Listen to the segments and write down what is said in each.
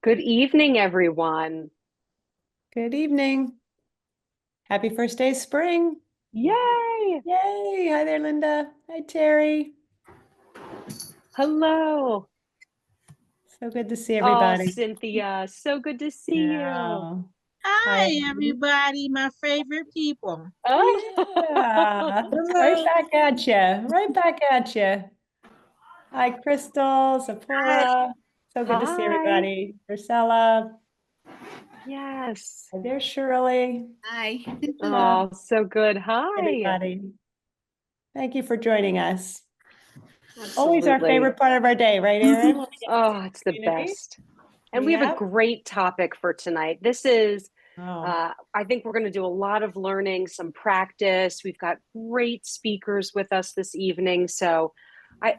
Good evening, everyone. Good evening. Happy first day of spring. Yay! Yay. Hi there, Linda. Hi, Terry. Hello. So good to see Oh, everybody. Cynthia, so good to see you. Yeah. Hi. Hi, everybody, my favorite people. Yeah. Right Hello. back at you. Right back at you. Hi, Crystal, Hi. Sephora. So good to see Hi. everybody. Ursula. Yes. Hi there, Shirley. Hi. Yeah, Oh, so good. Hi. everybody. Thank you for joining us. Always our Absolutely. favorite part of our day, right, Erin? When we get to see Oh, the it's the community. best. And we have a Yep. great topic for tonight. This is, Oh. I think we're going to do a lot of learning, some practice. We've got great speakers with us this evening. So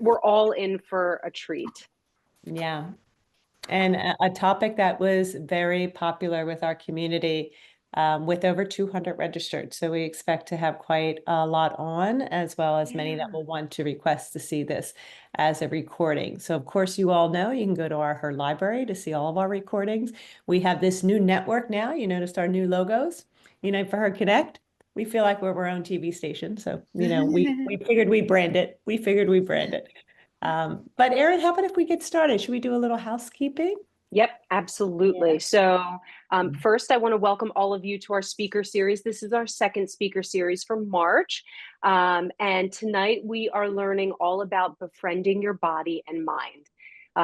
we're all in for a treat. Yeah. And a topic that was very popular with our community, with over 200 registered. So we expect to have quite a lot on, as well as many that Yeah. will want to request to see this as a recording. So of course, you all know you can go to her library to see all of our recordings. We have this new network now. You noticed our new logos, Unite for Her Connect. We feel like we're our own TV station. So, we figured we brand it. We figured we brand it. But Erin, how about if we get started? Should we do a little housekeeping? Yep, absolutely. Yeah. So, first, I want to welcome all of you to our speaker series. This is our second speaker series for March. And tonight we are learning all about befriending your body and mind,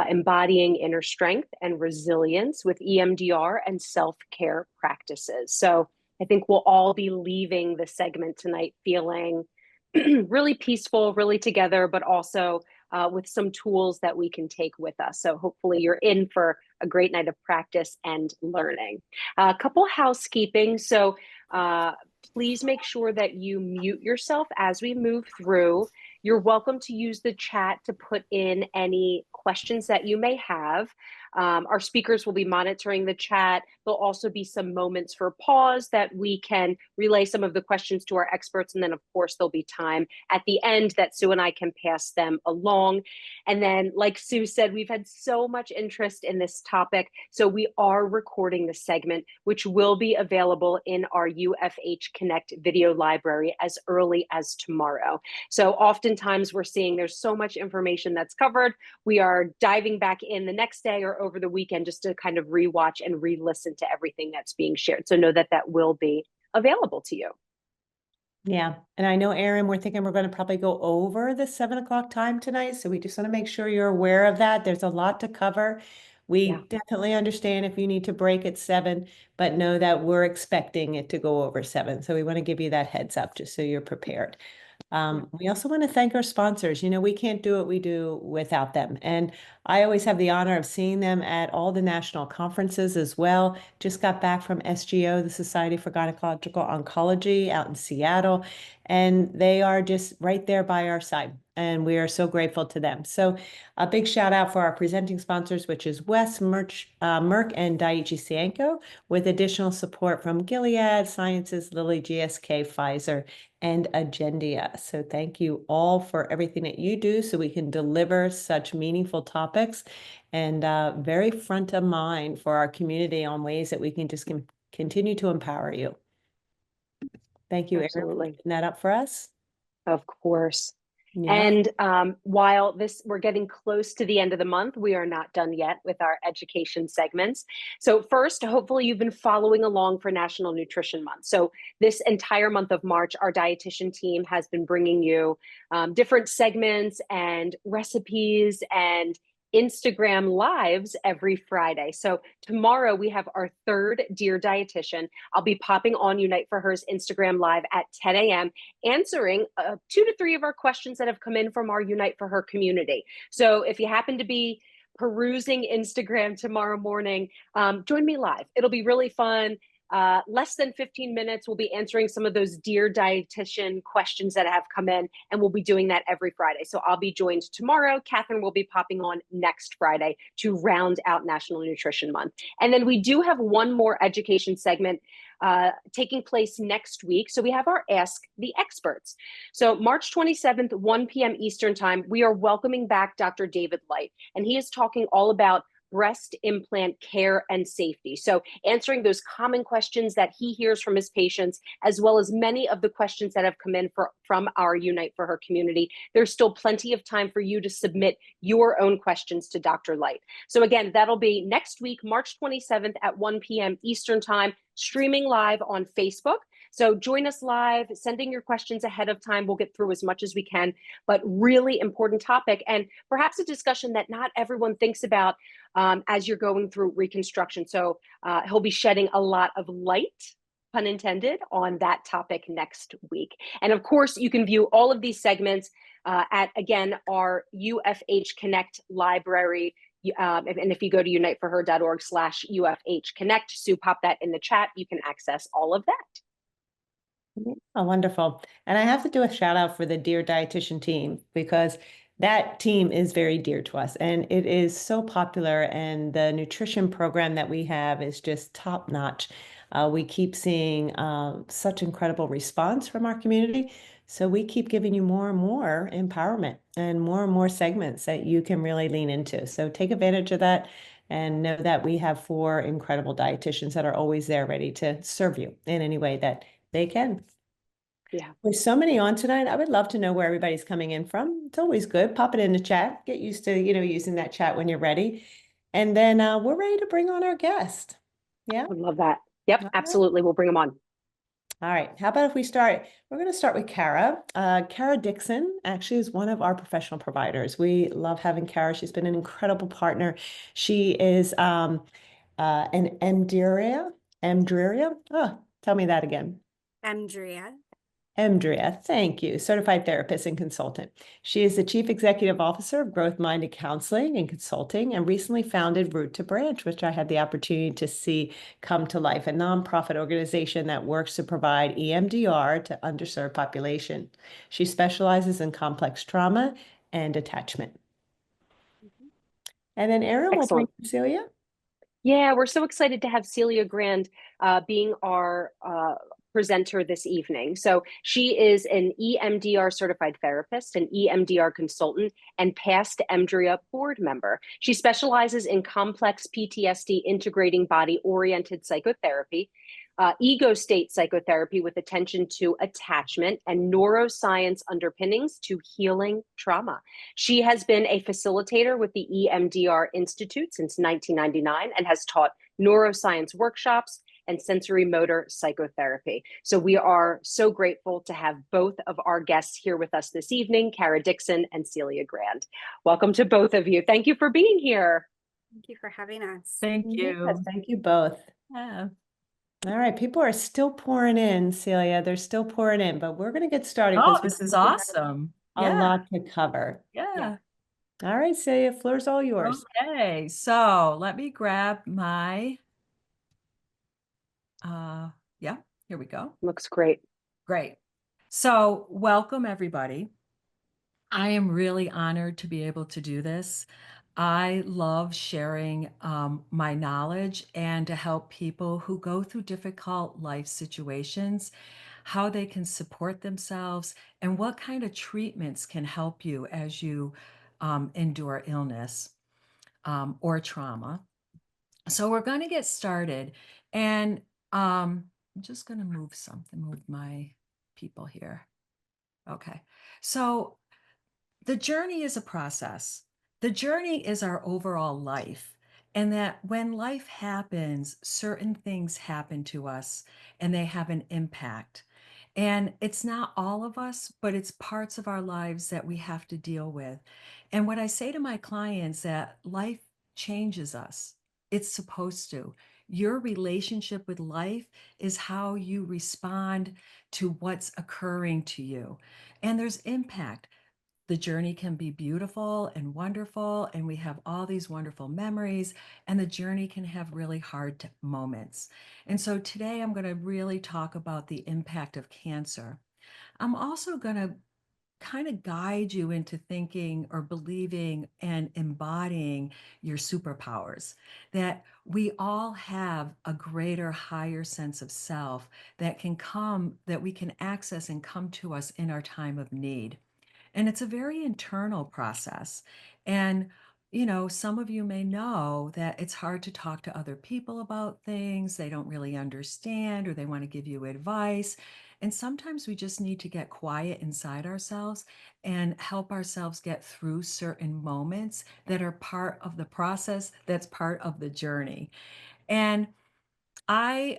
embodying inner strength and resilience with EMDR and self care practices. So, I think we'll all be leaving the segment tonight feeling really peaceful, really together, but also with some tools that we can take with us. So hopefully you're in for a great night of practice and learning. A couple housekeeping. So please make sure that you mute yourself as we move through. You're welcome to use the chat to put in any questions that you may have. Our speakers will be monitoring the chat. There'll also be some moments for pause that we can relay some of the questions to our experts. And then, of course, there'll be time at the end that Sue and I can pass them along. And then, like Sue said, we've had so much interest in this topic. So we are recording the segment, which will be available in our UFH Connect video library as early as tomorrow. So oftentimes we're seeing there's so much information that's covered. We are diving back in the next day or over the weekend just to kind of rewatch and re-listen to everything that's being shared. So know that that will be available to you. Yeah. And I know, Erin, we're thinking we're going to probably go over the 7 o'clock time tonight. So we just want to make sure you're aware of that. There's a lot to cover. Yeah. We definitely understand if you need to break at 7, but know that we're expecting it to go over 7. So we want to give you that heads up just so you're prepared. We also want to thank our sponsors. We can't do what we do without them. And I always have the honor of seeing them at all the national conferences as well. Just got back from SGO, the Society for Gynecological Oncology out in Seattle, and they are just right there by our side. And we are so grateful to them. So a big shout out for our presenting sponsors, which is West, Merck, and Daiichi Sankyo, with additional support from Gilead Sciences, Lilly, GSK, Pfizer, and Agendia. So thank you all for everything that you do so we can deliver such meaningful topics and very front of mind for our community on ways that we can just continue to empower you. Thank you, Erin, for Absolutely. picking that up for us. Of course. Yeah. And while we're getting close to the end of the month, we are not done yet with our education segments. So first, hopefully you've been following along for National Nutrition Month. So this entire month of March, our dietitian team has been bringing you different segments and recipes and Instagram lives every Friday. So tomorrow we have our third Dear Dietitian. I'll be popping on Unite for Her's Instagram live at 10 a.m. answering 2 to 3 of our questions that have come in from our Unite for Her community. So if you happen to be perusing Instagram tomorrow morning, join me live. It'll be really fun. Less than 15 minutes, we'll be answering some of those Dear Dietitian questions that have come in, and we'll be doing that every Friday. So I'll be joined tomorrow. Catherine will be popping on next Friday to round out National Nutrition Month. And then we do have one more education segment taking place next week. So we have our Ask the Experts. So March 27th, 1 p.m. Eastern Time, we are welcoming back Dr. David Light, and he is talking all about breast implant care and safety. So answering those common questions that he hears from his patients, as well as many of the questions that have come in from our Unite for Her community. There's still plenty of time for you to submit your own questions to Dr. Light. So again, that'll be next week, March 27th at 1 p.m. Eastern Time, streaming live on Facebook. So join us live, sending your questions ahead of time. We'll get through as much as we can, but really important topic, and perhaps a discussion that not everyone thinks about as you're going through reconstruction. So he'll be shedding a lot of light, pun intended, on that topic next week. And of course, you can view all of these segments at, again, our UFH Connect library. And if you go to uniteforher.org/UFH Connect, Sue, pop that in the chat, you can access all of that. Oh, wonderful. And I have to do a shout out for the Dear Dietitian team, because that team is very dear to us and it is so popular. And the nutrition program that we have is just top notch. We keep seeing such incredible response from our community. So we keep giving you more and more empowerment and more segments that you can really lean into. So take advantage of that and know that we have 4 incredible dietitians that are always there ready to serve you in any way that they can. Yeah. With so many on tonight, I would love to know where everybody's coming in from. It's always good. Pop it in the chat. Get used to, using that chat when you're ready. And then we're ready to bring on our guest. Yeah. I would love that. Yep, absolutely. We'll bring them on. All right. How about if we start? We're going to start with Kara. Kara Dixon actually is one of our professional providers. We love having Kara. She's been an incredible partner. She is an EMDR. Oh, tell me that again. EMDR, thank you, certified therapist and consultant. She is the Chief Executive Officer of Growth Minded Counseling and Consulting, and recently founded Root to Branch, which I had the opportunity to see come to life, a nonprofit organization that works to provide EMDR to underserved population. She specializes in complex trauma and attachment. And then Erin will bring Celia. Yeah, we're so excited to have Celia Grand being our presenter this evening. So she is an EMDR certified therapist, an EMDR consultant, and past EMDRIA board member. She specializes in complex PTSD integrating body-oriented psychotherapy, ego state psychotherapy with attention to attachment, and neuroscience underpinnings to healing trauma. She has been a facilitator with the EMDR Institute since 1999 and has taught neuroscience workshops and sensory motor psychotherapy. So we are so grateful to have both of our guests here with us this evening, Kara Dixon and Celia Grand. Welcome to both of you. Thank you for being here. Thank you for having us. Thank you. Yes, thank you both. Yeah. All right, people are still pouring in, Celia. They're still pouring in, but we're going to get started. Oh, this is awesome. A lot to cover. Yeah. All right, Celia, floor's all yours. Okay, so let me grab my, yeah, here we go. Looks great. Great. So welcome, everybody. I am really honored to be able to do this. I love sharing my knowledge and to help people who go through difficult life situations, how they can support themselves, and what kind of treatments can help you as you endure illness or trauma. So we're going to get started. And I'm just going to move my people here. Okay. So the journey is a process. The journey is our overall life. And that when life happens, certain things happen to us and they have an impact. And it's not all of us, but it's parts of our lives that we have to deal with. And what I say to my clients that life changes us. It's supposed to. Your relationship with life is how you respond to what's occurring to you. And there's impact. The journey can be beautiful and wonderful, and we have all these wonderful memories, and the journey can have really hard moments. And so today I'm going to really talk about the impact of cancer. I'm also going to kind of guide you into thinking or believing and embodying your superpowers, that we all have a greater, higher sense of self that can come, that we can access and come to us in our time of need. And it's a very internal process. And some of you may know that it's hard to talk to other people about things. They don't really understand, or they want to give you advice. And sometimes we just need to get quiet inside ourselves and help ourselves get through certain moments that are part of the process, that's part of the journey. And I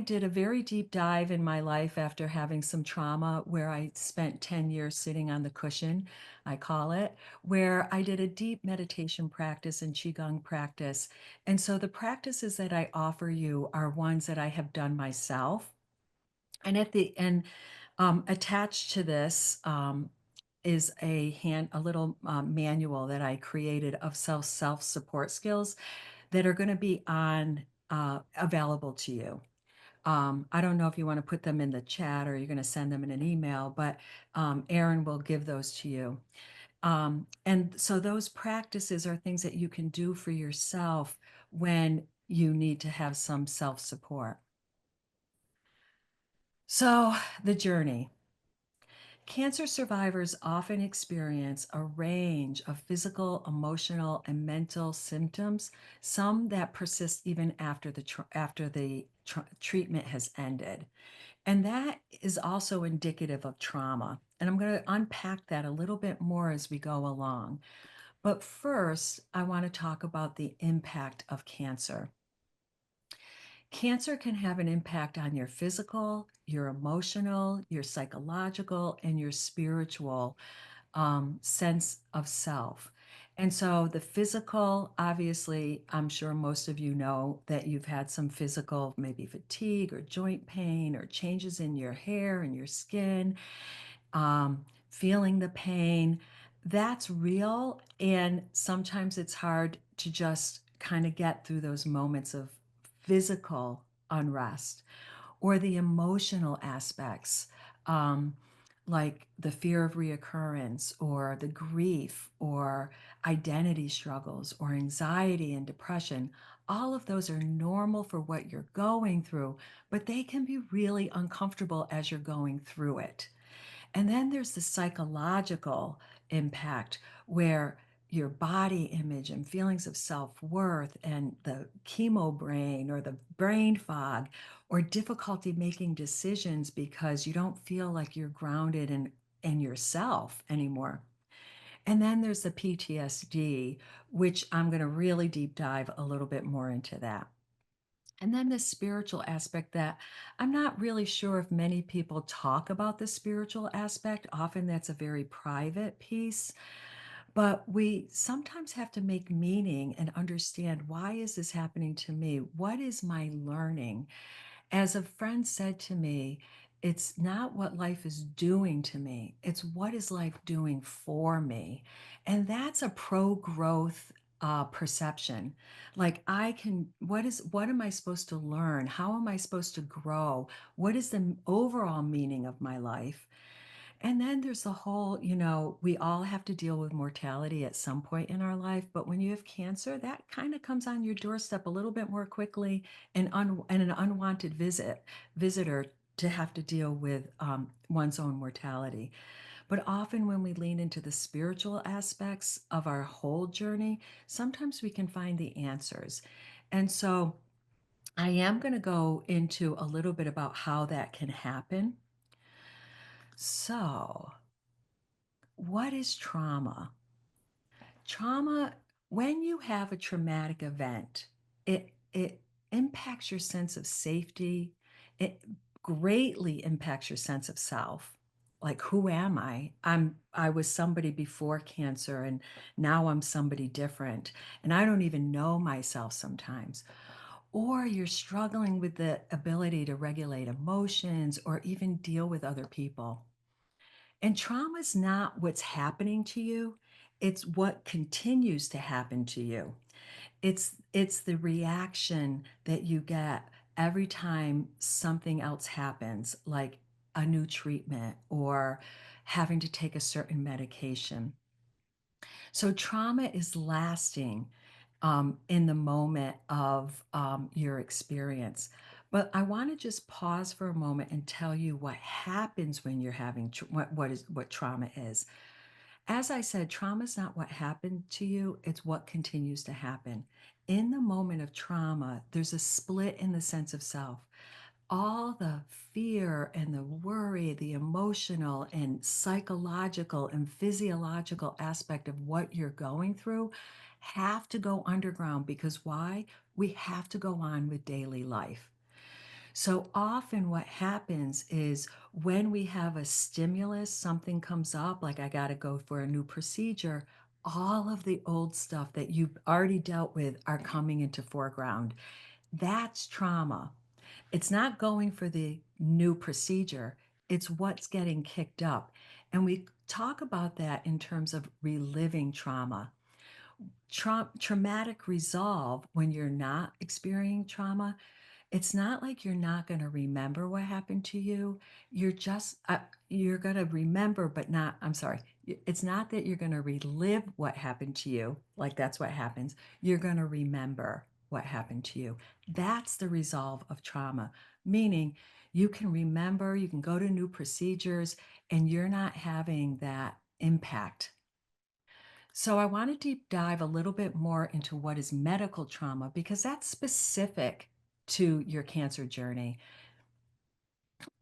did a very deep dive in my life after having some trauma where I spent 10 years sitting on the cushion, I call it, where I did a deep meditation practice and qigong practice. And so the practices that I offer you are ones that I have done myself. And at the end, attached to this is a little manual that I created of self support skills that are going to be available to you. I don't know if you want to put them in the chat or you're going to send them in an email, but Erin will give those to you. And so those practices are things that you can do for yourself when you need to have some self-support. So the journey. Cancer survivors often experience a range of physical, emotional, and mental symptoms, some that persist even after the treatment has ended. And that is also indicative of trauma. And I'm going to unpack that a little bit more as we go along. But first, I want to talk about the impact of cancer. Cancer can have an impact on your physical, your emotional, your psychological, and your spiritual sense of self. And so the physical, obviously, I'm sure most of you know that you've had some physical, maybe fatigue or joint pain or changes in your hair and your skin, feeling the pain. That's real. And sometimes it's hard to just kind of get through those moments of physical unrest or the emotional aspects, like the fear of reoccurrence or the grief or identity struggles or anxiety and depression. All of those are normal for what you're going through, but they can be really uncomfortable as you're going through it. And then there's the psychological impact where your body image and feelings of self-worth and the chemo brain or the brain fog or difficulty making decisions because you don't feel like you're grounded in yourself anymore. And then there's the PTSD, which I'm going to really deep dive a little bit more into that. And then the spiritual aspect that I'm not really sure if many people talk about the spiritual aspect. Often that's a very private piece, but we sometimes have to make meaning and understand, why is this happening to me? What is my learning? As a friend said to me, it's not what life is doing to me, it's what is life doing for me. And that's a pro-growth perception. Like, what am I supposed to learn? How am I supposed to grow? What is the overall meaning of my life? And then there's the whole, we all have to deal with mortality at some point in our life. But when you have cancer, that kind of comes on your doorstep a little bit more quickly, and an unwanted visitor to have to deal with one's own mortality. But often when we lean into the spiritual aspects of our whole journey, sometimes we can find the answers. And so I am going to go into a little bit about how that can happen. So, what is trauma? Trauma, when you have a traumatic event, it impacts your sense of safety. It greatly impacts your sense of self. Like, who am I? I was somebody before cancer, and now I'm somebody different. And I don't even know myself sometimes. Or you're struggling with the ability to regulate emotions or even deal with other people. And trauma is not what's happening to you, it's what continues to happen to you. It's the reaction that you get every time something else happens, like a new treatment or having to take a certain medication. So trauma is lasting in the moment of your experience. But I want to just pause for a moment and tell you what happens when you're having what trauma is. As I said, trauma is not what happened to you, it's what continues to happen. In the moment of trauma, there's a split in the sense of self. All the fear and the worry, the emotional and psychological and physiological aspect of what you're going through have to go underground because why? We have to go on with daily life. So often what happens is when we have a stimulus, something comes up, like I got to go for a new procedure, all of the old stuff that you've already dealt with are coming into foreground. That's trauma. It's not going for the new procedure, it's what's getting kicked up. And we talk about that in terms of reliving trauma. Traumatic resolve, when you're not experiencing trauma, it's not like you're not going to remember what happened to you. You're just, you're going to remember, but not, I'm sorry. It's not that you're going to relive what happened to you, like that's what happens. You're going to remember what happened to you. That's the resolve of trauma, meaning you can remember, you can go to new procedures, and you're not having that impact. So I want to deep dive a little bit more into what is medical trauma because that's specific to your cancer journey.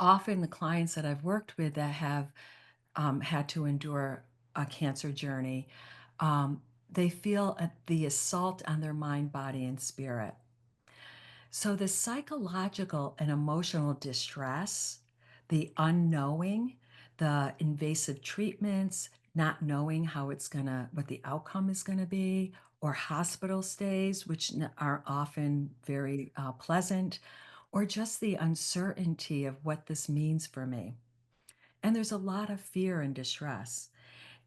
Often the clients that I've worked with that have had to endure a cancer journey, they feel the assault on their mind, body, and spirit. So the psychological and emotional distress, the unknowing, the invasive treatments, not knowing how it's gonna, what the outcome is gonna be, or hospital stays, which are often very pleasant, or just the uncertainty of what this means for me. And there's a lot of fear and distress.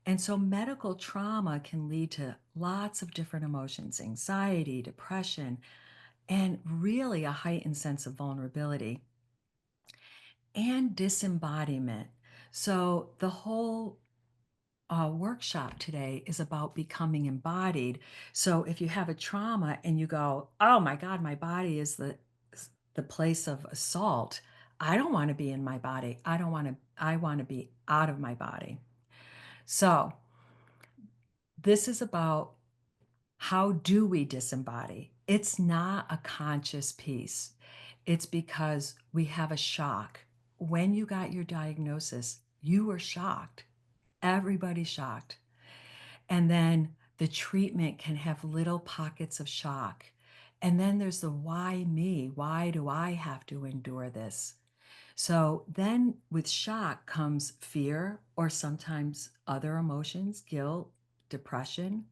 And so medical trauma can lead to lots of different emotions, anxiety, depression, and really a heightened sense of vulnerability and disembodiment. So the whole workshop today is about becoming embodied. So if you have a trauma and you go, oh my God, my body is the place of assault. I don't want to be in my body. I want to be out of my body. So this is about how do we disembody? It's not a conscious piece. It's because we have a shock. When you got your diagnosis, you were shocked. Everybody's shocked. And then the treatment can have little pockets of shock. And then there's the why me? Why do I have to endure this? So then with shock comes fear or sometimes other emotions, guilt, depression.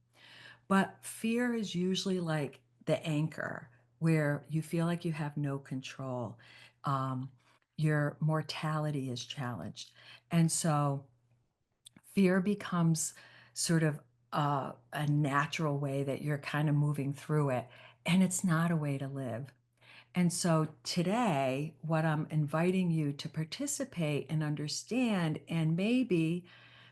But fear is usually like the anchor where you feel like you have no control. Um, your mortality is challenged. And so fear becomes sort of a natural way that you're kind of moving through it. And it's not a way to live. And so today, what I'm inviting you to participate and understand and maybe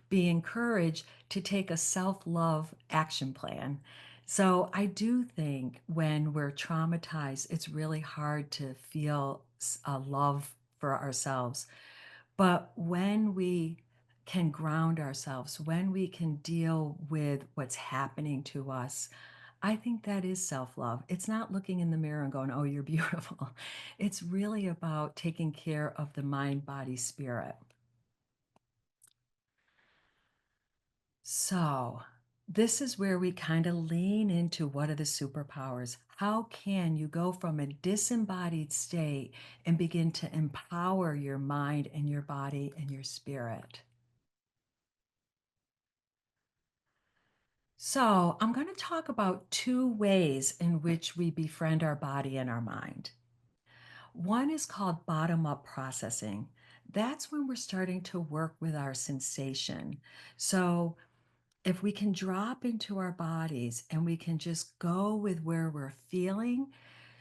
be encouraged to take a self-love action plan. So I do think when we're traumatized, it's really hard to feel love for ourselves. But when we can ground ourselves, when we can deal with what's happening to us, I think that is self-love. It's not looking in the mirror and going, oh, you're beautiful. It's really about taking care of the mind, body, spirit. So this is where we kind of lean into what are the superpowers? How can you go from a disembodied state and begin to empower your mind and your body and your spirit? So I'm going to talk about two ways in which we befriend our body and our mind. One is called bottom-up processing. That's when we're starting to work with our sensation. So if we can drop into our bodies and we can just go with where we're feeling.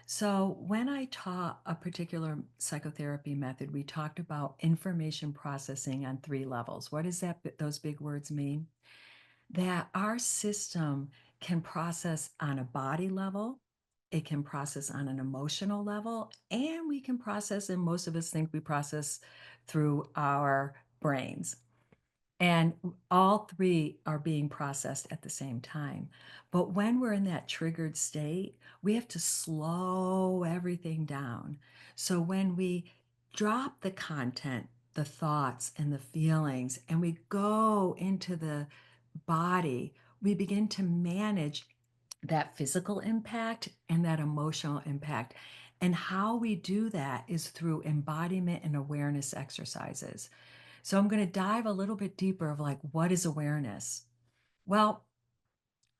So when I taught a particular psychotherapy method, we talked about information processing on 3 levels. What does that those big words mean? That our system can process on a body level, it can process on an emotional level, and we can process, and most of us think we process through our brains. And all three are being processed at the same time. But when we're in that triggered state, we have to slow everything down. So when we drop the content, the thoughts and the feelings, and we go into the body, we begin to manage that physical impact and that emotional impact. And how we do that is through embodiment and awareness exercises. So I'm going to dive a little bit deeper of like, what is awareness? Well,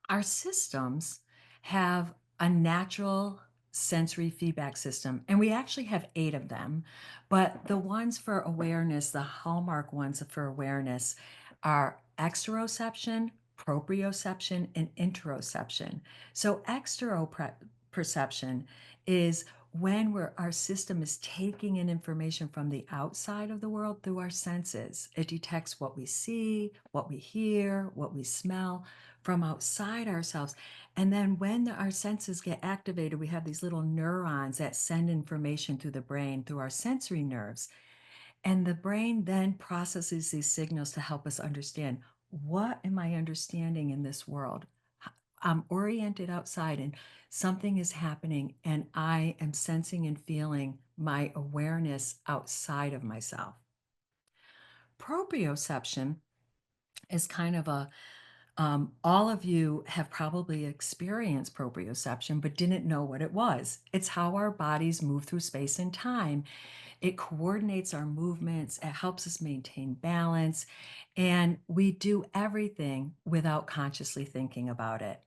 our systems have a natural sensory feedback system, and we actually have 8 of them. But the ones for awareness, the hallmark ones for awareness, are exteroception, proprioception, and interoception. So exteroperception is when our system is taking in information from the outside of the world through our senses. It detects what we see, what we hear, what we smell from outside ourselves. And then when our senses get activated, we have these little neurons that send information through the brain, through our sensory nerves. And the brain then processes these signals to help us understand, what am I understanding in this world? I'm oriented outside and something is happening, and I am sensing and feeling my awareness outside of myself. Proprioception is kind of all of you have probably experienced proprioception, but didn't know what it was. It's how our bodies move through space and time. It coordinates our movements, it helps us maintain balance, and we do everything without consciously thinking about it.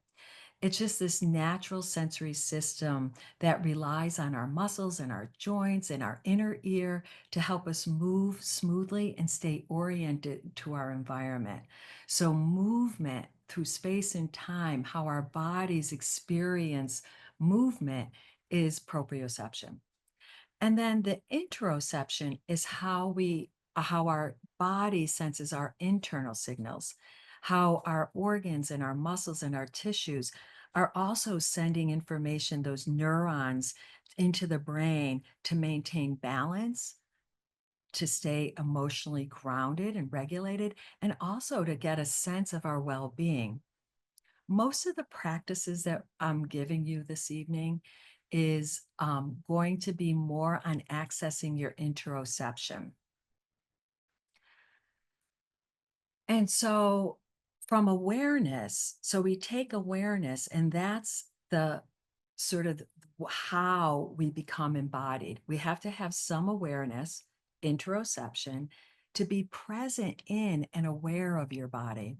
It's just this natural sensory system that relies on our muscles and our joints and our inner ear to help us move smoothly and stay oriented to our environment. So, movement through space and time, how our bodies experience movement, is proprioception. And then the interoception is how our body senses our internal signals, how our organs and our muscles and our tissues are also sending information, those neurons, into the brain to maintain balance, to stay emotionally grounded and regulated, and also to get a sense of our well-being. Most of the practices that I'm giving you this evening is going to be more on accessing your interoception. And so from awareness, so we take awareness, and that's the sort of how we become embodied. We have to have some awareness, interoception, to be present in and aware of your body.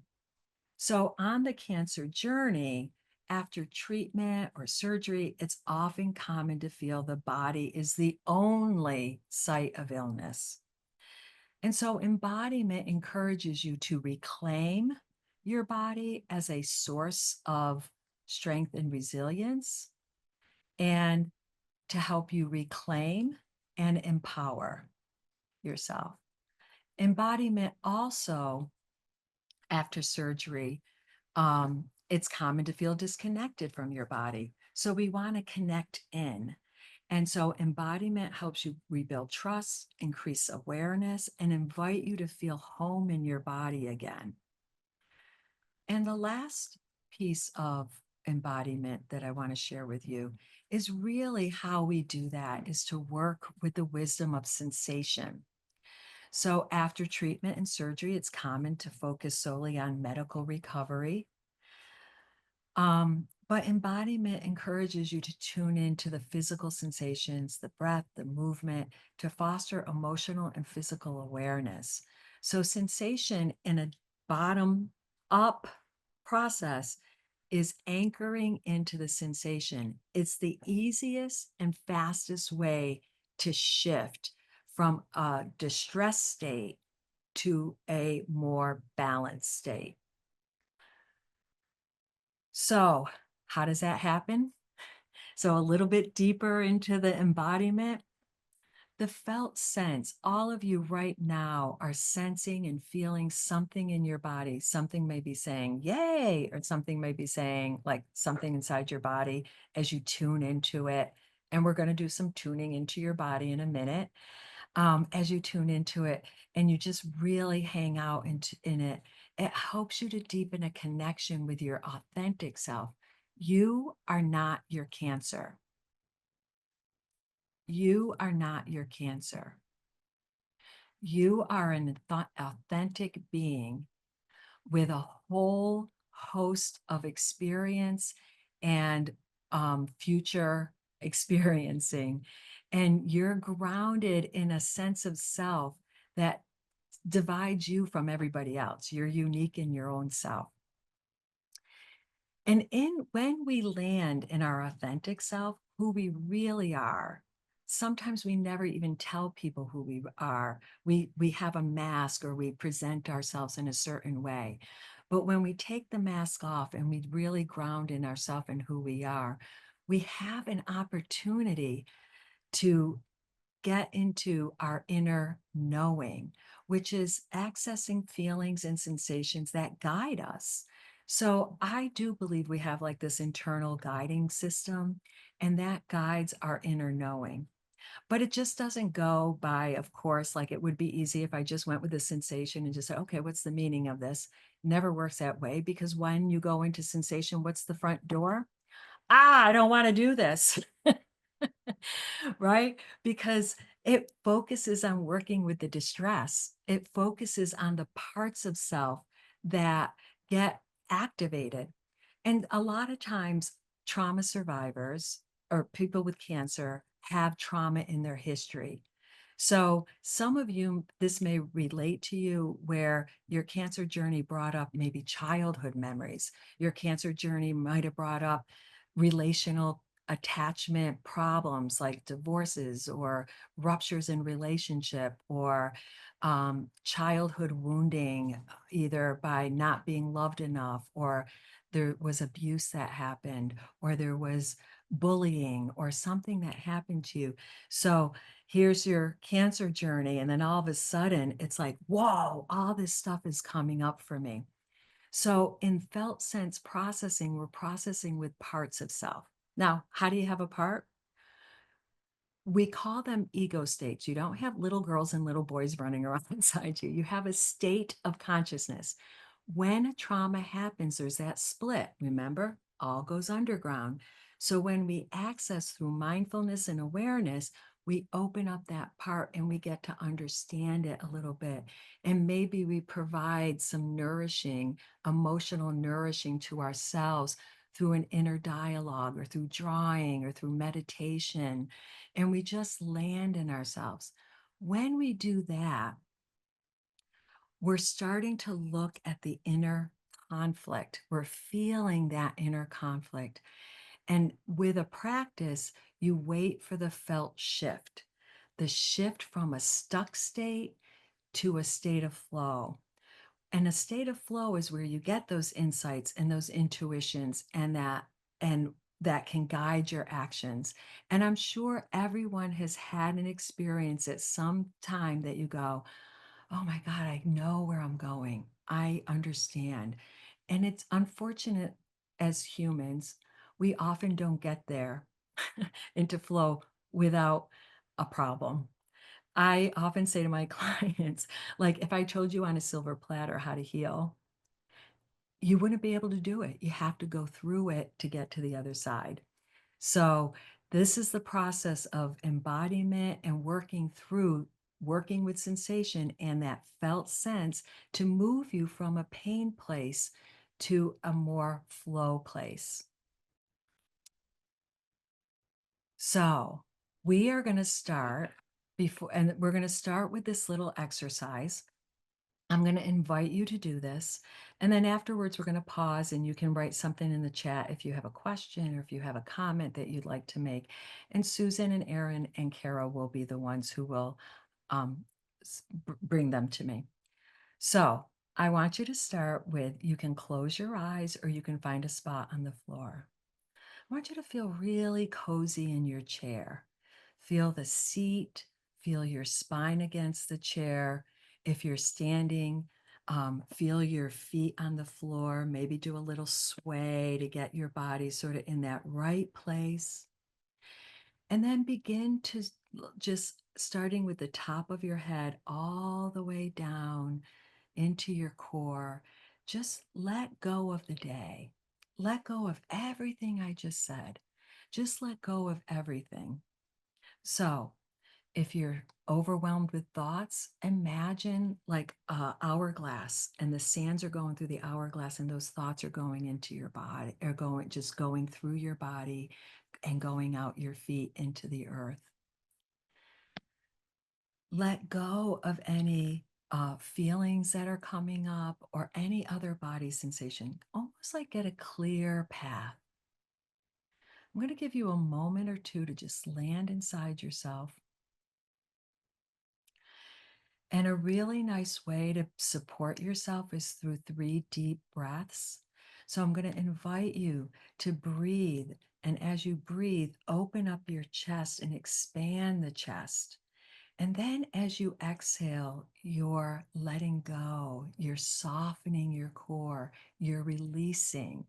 So on the cancer journey, after treatment or surgery, it's often common to feel the body is the only site of illness. And so embodiment encourages you to reclaim your body as a source of strength and resilience, and to help you reclaim and empower yourself. Embodiment also, after surgery, it's common to feel disconnected from your body. So we want to connect in. And so embodiment helps you rebuild trust, increase awareness, and invite you to feel home in your body again. And the last piece of embodiment that I want to share with you is really how we do that is to work with the wisdom of sensation. So after treatment and surgery, it's common to focus solely on medical recovery. But embodiment encourages you to tune into the physical sensations, the breath, the movement, to foster emotional and physical awareness. So sensation in a bottom up process is anchoring into the sensation. It's the easiest and fastest way to shift from a distressed state to a more balanced state. So, how does that happen? So, a little bit deeper into the embodiment, the felt sense. All of you right now are sensing and feeling something in your body. Something may be saying, yay, or something may be saying, like something inside your body as you tune into it. And we're going to do some tuning into your body in a minute. as you tune into it and you just really hang out in it, it helps you to deepen a connection with your authentic self. You are not your cancer. You are not your cancer. You are an authentic being with a whole host of experience and future experiencing. And you're grounded in a sense of self that divides you from everybody else. You're unique in your own self. And when we land in our authentic self, who we really are, sometimes we never even tell people who we are. We have a mask or we present ourselves in a certain way. But when we take the mask off and we really ground in ourselves and who we are, we have an opportunity to get into our inner knowing, which is accessing feelings and sensations that guide us. So I do believe we have like this internal guiding system, and that guides our inner knowing. But it just doesn't go by, of course, like it would be easy if I just went with the sensation and just said, okay, what's the meaning of this? Never works that way, because when you go into sensation, what's the front door? I don't want to do this. Right? Because it focuses on working with the distress. It focuses on the parts of self that get activated. And a lot of times, trauma survivors or people with cancer have trauma in their history. So some of you, this may relate to you where your cancer journey brought up maybe childhood memories. Your cancer journey might have brought up relational attachment problems like divorces or ruptures in relationship or childhood wounding, either by not being loved enough, or there was abuse that happened, or there was bullying or something that happened to you. So here's your cancer journey. And then all of a sudden it's like, whoa, all this stuff is coming up for me. So in felt sense processing, we're processing with parts of self. Now, how do you have a part? We call them ego states. You don't have little girls and little boys running around inside you. You have a state of consciousness. When trauma happens, there's that split. Remember, all goes underground. So when we access through mindfulness and awareness, we open up that part and we get to understand it a little bit. And maybe we provide some nourishing, emotional nourishing to ourselves through an inner dialogue or through drawing or through meditation. And we just land in ourselves. When we do that, we're starting to look at the inner conflict. We're feeling that inner conflict. And with a practice, you wait for the felt shift, the shift from a stuck state to a state of flow. And a state of flow is where you get those insights and those intuitions and that can guide your actions. And I'm sure everyone has had an experience at some time that you go, oh my God, I know where I'm going. I understand. And it's unfortunate as humans, we often don't get there into flow without a problem. I often say to my clients, like, if I told you on a silver platter how to heal, you wouldn't be able to do it. You have to go through it to get to the other side. So this is the process of embodiment and working with sensation and that felt sense to move you from a pain place to a more flow place. So we are going to start and we're going to start with this little exercise. I'm going to invite you to do this. And then afterwards, we're going to pause and you can write something in the chat if you have a question or if you have a comment that you'd like to make. And Susan and Erin and Kara will be the ones who will bring them to me. So I want you to start with, you can close your eyes or you can find a spot on the floor. I want you to feel really cozy in your chair. Feel the seat, feel your spine against the chair. If you're standing, feel your feet on the floor, maybe do a little sway to get your body sort of in that right place. And then begin to just starting with the top of your head all the way down into your core. Just let go of the day. Let go of everything I just said. Just let go of everything. So if you're overwhelmed with thoughts, imagine like a hourglass, and the sands are going through the hourglass, and those thoughts are going into your body, or going through your body and going out your feet into the earth. Let go of any feelings that are coming up or any other body sensation. Almost like get a clear path. I'm going to give you a moment or two to just land inside yourself. And a really nice way to support yourself is through 3 deep breaths. So I'm going to invite you to breathe. And as you breathe, open up your chest and expand the chest. And then as you exhale, you're letting go, you're softening your core, you're releasing.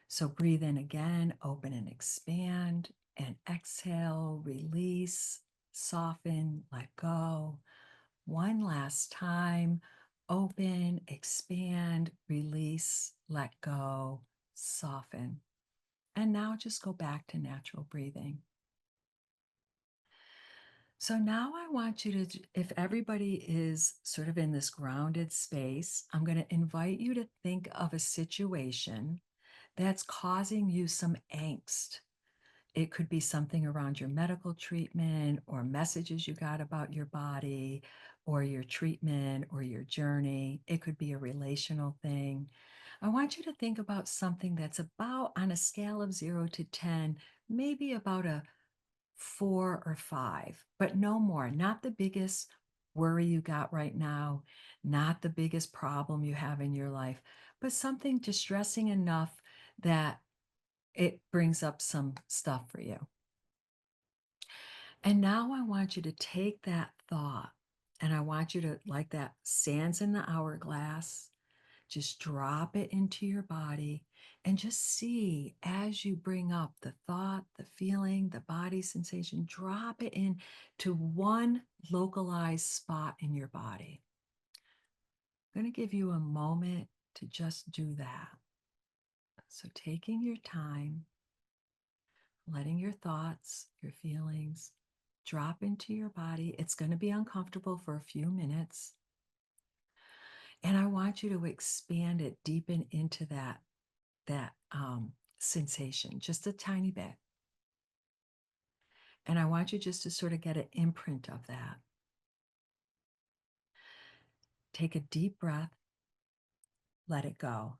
So breathe in again, open and expand, and exhale, release, soften, let go. One last time, open, expand, release, let go, soften. And now just go back to natural breathing. So now I want you to, if everybody is sort of in this grounded space, I'm going to invite you to think of a situation that's causing you some angst. It could be something around your medical treatment or messages you got about your body or your treatment or your journey. It could be a relational thing. I want you to think about something that's about, on a scale of 0 to 10, maybe about a 4 or 5, but no more. Not the biggest worry you got right now, not the biggest problem you have in your life, but something distressing enough that it brings up some stuff for you. And now I want you to take that thought, and I want you to, like that sands in the hourglass, just drop it into your body and just see, as you bring up the thought, the feeling, the body sensation, drop it in to one localized spot in your body. I'm going to give you a moment to just do that. So taking your time, letting your thoughts, your feelings drop into your body. It's going to be uncomfortable for a few minutes. And I want you to expand it, deepen into that sensation, just a tiny bit. And I want you just to sort of get an imprint of that. Take a deep breath, let it go.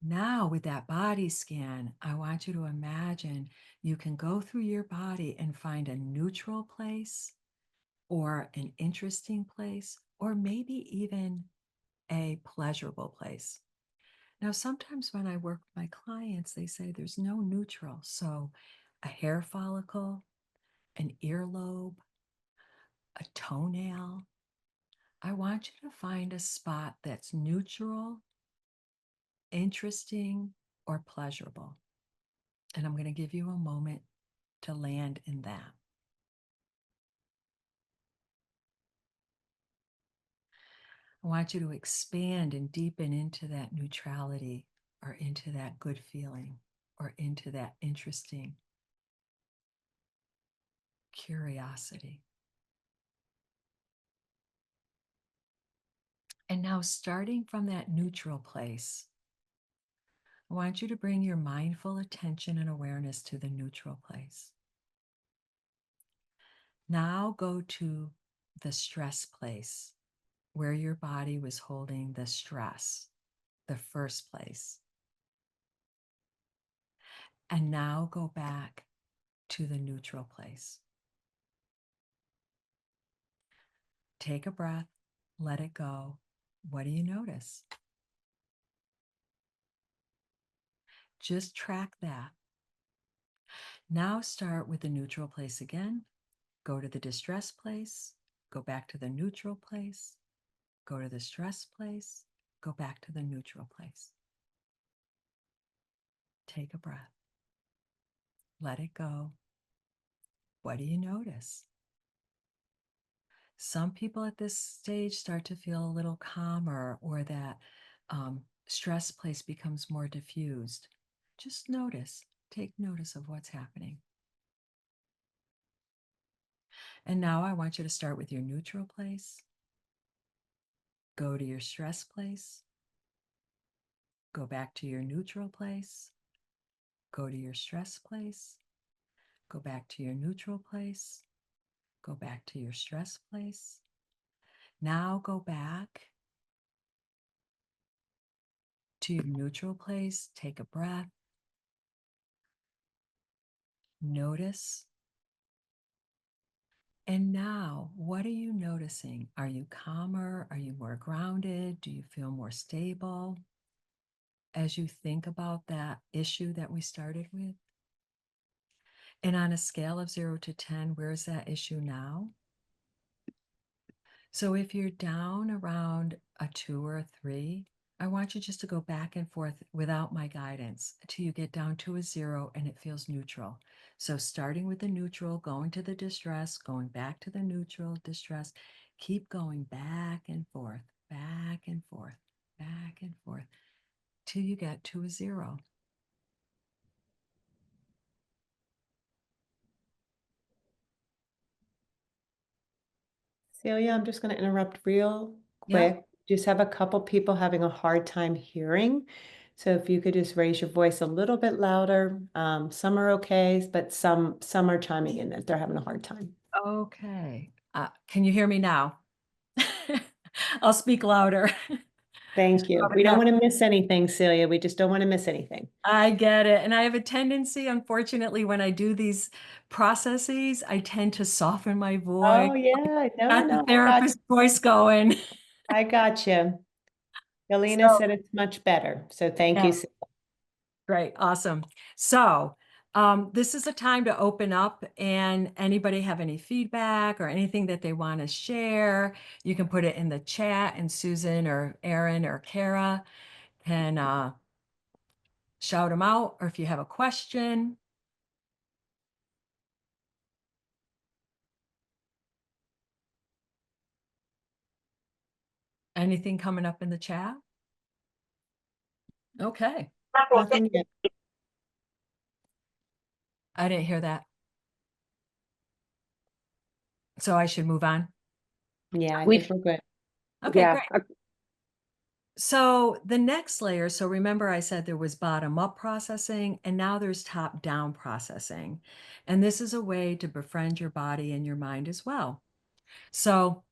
Now, with that body scan, I want you to imagine you can go through your body and find a neutral place or an interesting place, or maybe even a pleasurable place. Now, sometimes when I work with my clients, they say there's no neutral. So a hair follicle, an earlobe, a toenail. I want you to find a spot that's neutral, interesting, or pleasurable. And I'm going to give you a moment to land in that. I want you to expand and deepen into that neutrality, or into that good feeling, or into that interesting curiosity. And now, starting from that neutral place, I want you to bring your mindful attention and awareness to the neutral place. Now go to the stress place, where your body was holding the stress, the first place. And now go back to the neutral place. Take a breath, let it go. What do you notice? Just track that. Now start with the neutral place again. Go to the distress place, go back to the neutral place, go to the stress place, go back to the neutral place. Take a breath. Let it go. What do you notice? Some people at this stage start to feel a little calmer, or that stress place becomes more diffused. Just notice, take notice of what's happening. And now I want you to start with your neutral place. Go to your stress place. Go back to your neutral place. Go to your stress place. Go back to your neutral place. Go back to your stress place. Now go back to your neutral place. Take a breath. Notice. And now, what are you noticing? Are you calmer? Are you more grounded? Do you feel more stable as you think about that issue that we started with? And on a scale of 0 to 10, where's that issue now? So if you're down around a 2 or a 3, I want you just to go back and forth without my guidance until you get down to a 0 and it feels neutral. So starting with the neutral, going to the distress, going back to the neutral, distress, keep going back and forth, back and forth, back and forth, till you get to a 0. Celia, I'm just going to interrupt real Yeah. quick. Just have a couple people having a hard time hearing. So if you could just raise your voice a little bit louder. Some are okay, but some are chiming in that they're having a hard time. Okay. Can you hear me now? I'll speak louder. Thank you. We don't want to miss anything, Celia. We just don't want to miss anything. I get it. And I have a tendency, unfortunately, when I do these processes, I tend to soften my voice. Oh, yeah. Got the No, therapist voice going. I got you. Galena So, said it's much better. So thank yeah, you. great. Awesome. So, this is a time to open up, and anybody have any feedback or anything that they want to share, you can put it in the chat, and Susan or Erin or Kara can shout them out, or if you have a question. Anything coming up in the chat? Okay. Nothing yet. I didn't hear that. So I should move on? Yeah, I We've- think we're good. Okay, Yeah. great. So the next layer, so remember I said there was bottom-up processing, and now there's top-down processing. And this is a way to befriend your body and your mind as well. So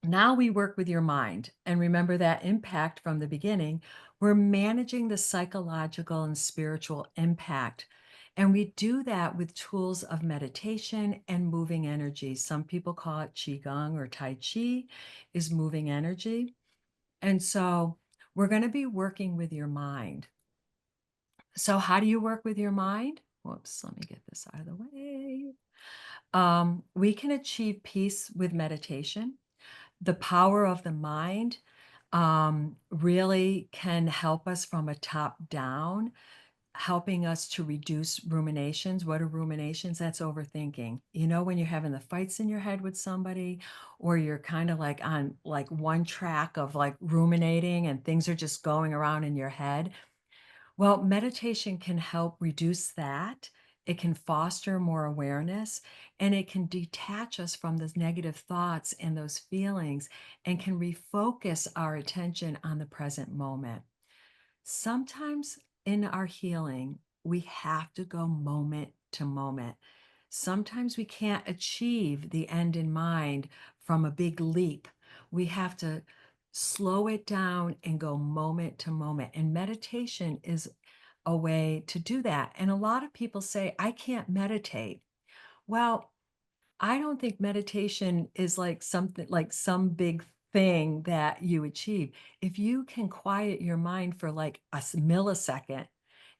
now we work with your mind, and remember that impact from the beginning. We're managing the psychological and spiritual impact. And we do that with tools of meditation and moving energy. Some people call it Qigong, or Tai Chi is moving energy. And so we're going to be working with your mind. So how do you work with your mind? Whoops, let me get this out of the way. We can achieve peace with meditation. The power of the mind really can help us from a top down, helping us to reduce ruminations. What are ruminations? That's overthinking. You know, when you're having the fights in your head with somebody, or you're kind of like on like one track of like ruminating and things are just going around in your head. Well, meditation can help reduce that. It can foster more awareness, and it can detach us from those negative thoughts and those feelings, and can refocus our attention on the present moment. Sometimes in our healing, we have to go moment to moment. Sometimes we can't achieve the end in mind from a big leap. We have to slow it down and go moment to moment. And meditation is a way to do that. And a lot of people say, I can't meditate. Well, I don't think meditation is like something like some big thing that you achieve. If you can quiet your mind for like a millisecond,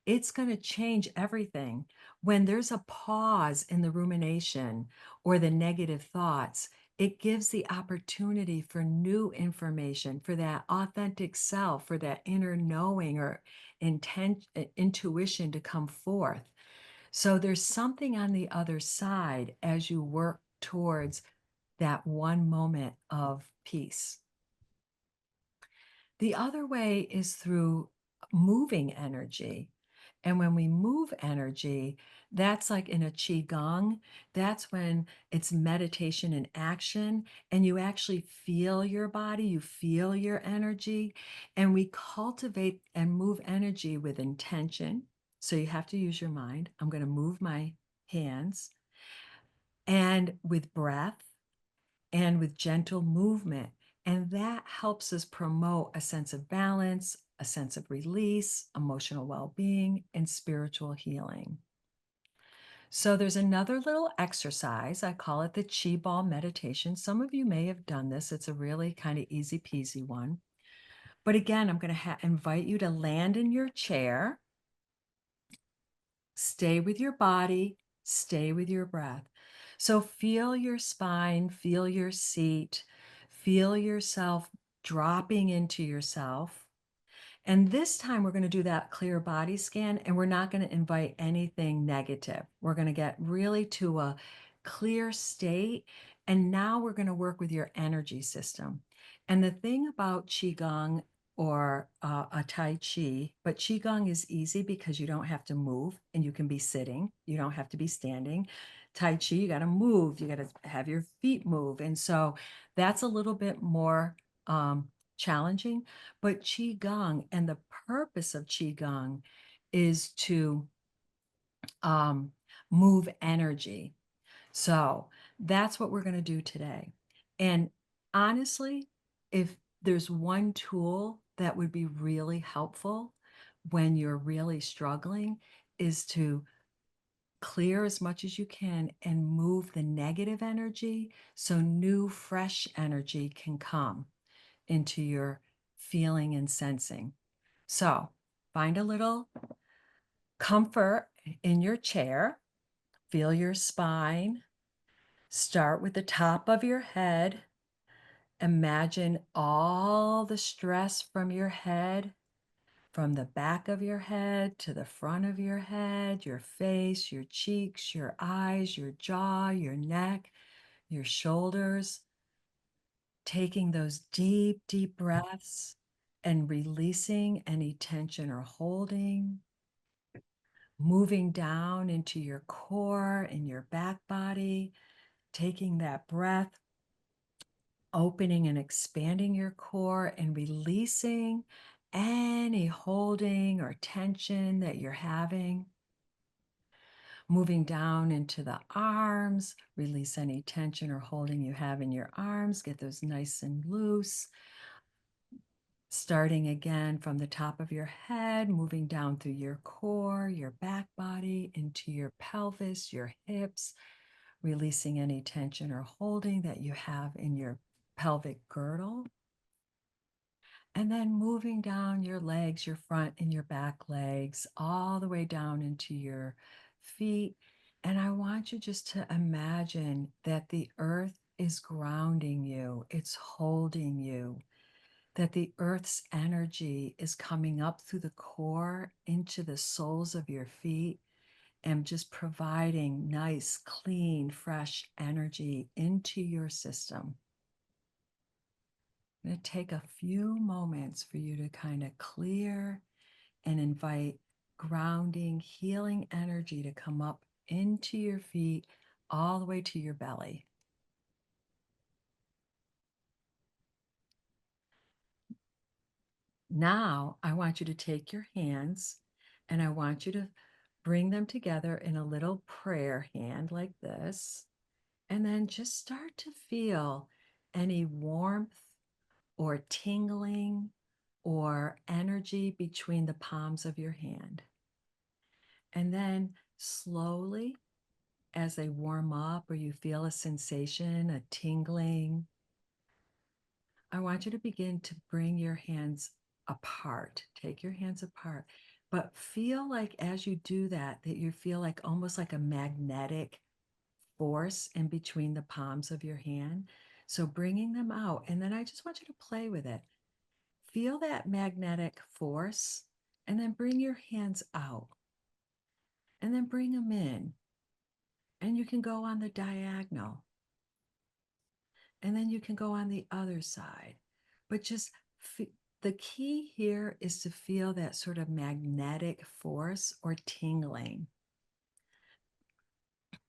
it's going to change everything. When there's a pause in the rumination or the negative thoughts, it gives the opportunity for new information, for that authentic self, for that inner knowing or intuition to come forth. So there's something on the other side as you work towards that one moment of peace. The other way is through moving energy. And when we move energy, that's like in a Qigong, that's when it's meditation in action and you actually feel your body, you feel your energy. And we cultivate and move energy with intention. So you have to use your mind. I'm going to move my hands and with breath and with gentle movement. And that helps us promote a sense of balance, a sense of release, emotional well-being, and spiritual healing. So there's another little exercise. I call it the Chi Ball meditation. Some of you may have done this. It's a really kind of easy peasy one. But again, I'm going to invite you to land in your chair. Stay with your body, stay with your breath. So feel your spine, feel your seat, feel yourself dropping into yourself. And this time we're going to do that clear body scan and we're not going to invite anything negative. We're going to get really to a clear state. And now we're going to work with your energy system. And the thing about Qigong or a Tai Chi, but Qigong is easy because you don't have to move and you can be sitting. You don't have to be standing. Tai Chi, you got to move. You got to have your feet move. And so that's a little bit more challenging. But Qigong and the purpose of Qigong is to move energy. So that's what we're going to do today. And honestly, if there's one tool that would be really helpful when you're really struggling is to clear as much as you can and move the negative energy so new, fresh energy can come into your feeling and sensing. So find a little comfort in your chair, feel your spine. Start with the top of your head. Imagine all the stress from your head, from the back of your head to the front of your head, your face, your cheeks, your eyes, your jaw, your neck, your shoulders. Taking those deep, deep breaths and releasing any tension or holding. Moving down into your core and your back body, taking that breath, opening and expanding your core and releasing any holding or tension that you're having. Moving down into the arms, release any tension or holding you have in your arms, get those nice and loose. Starting again from the top of your head, moving down through your core, your back body, into your pelvis, your hips, releasing any tension or holding that you have in your pelvic girdle. And then moving down your legs, your front and your back legs, all the way down into your feet. And I want you just to imagine that the earth is grounding you, it's holding you, that the earth's energy is coming up through the core into the soles of your feet and just providing nice, clean, fresh energy into your system. It's going to take a few moments for you to kind of clear and invite grounding, healing energy to come up into your feet all the way to your belly. Now, I want you to take your hands and I want you to bring them together in a little prayer hand like this. And then just start to feel any warmth or tingling or energy between the palms of your hand. And then slowly, as they warm up or you feel a sensation, a tingling, I want you to begin to bring your hands apart. Take your hands apart, but feel like as you do that, that you feel like almost like a magnetic force in between the palms of your hand. So bringing them out, and then I just want you to play with it. Feel that magnetic force, and then bring your hands out. and then bring them in. And you can go on the diagonal. And then you can go on the other side. But just the key here is to feel that sort of magnetic force or tingling.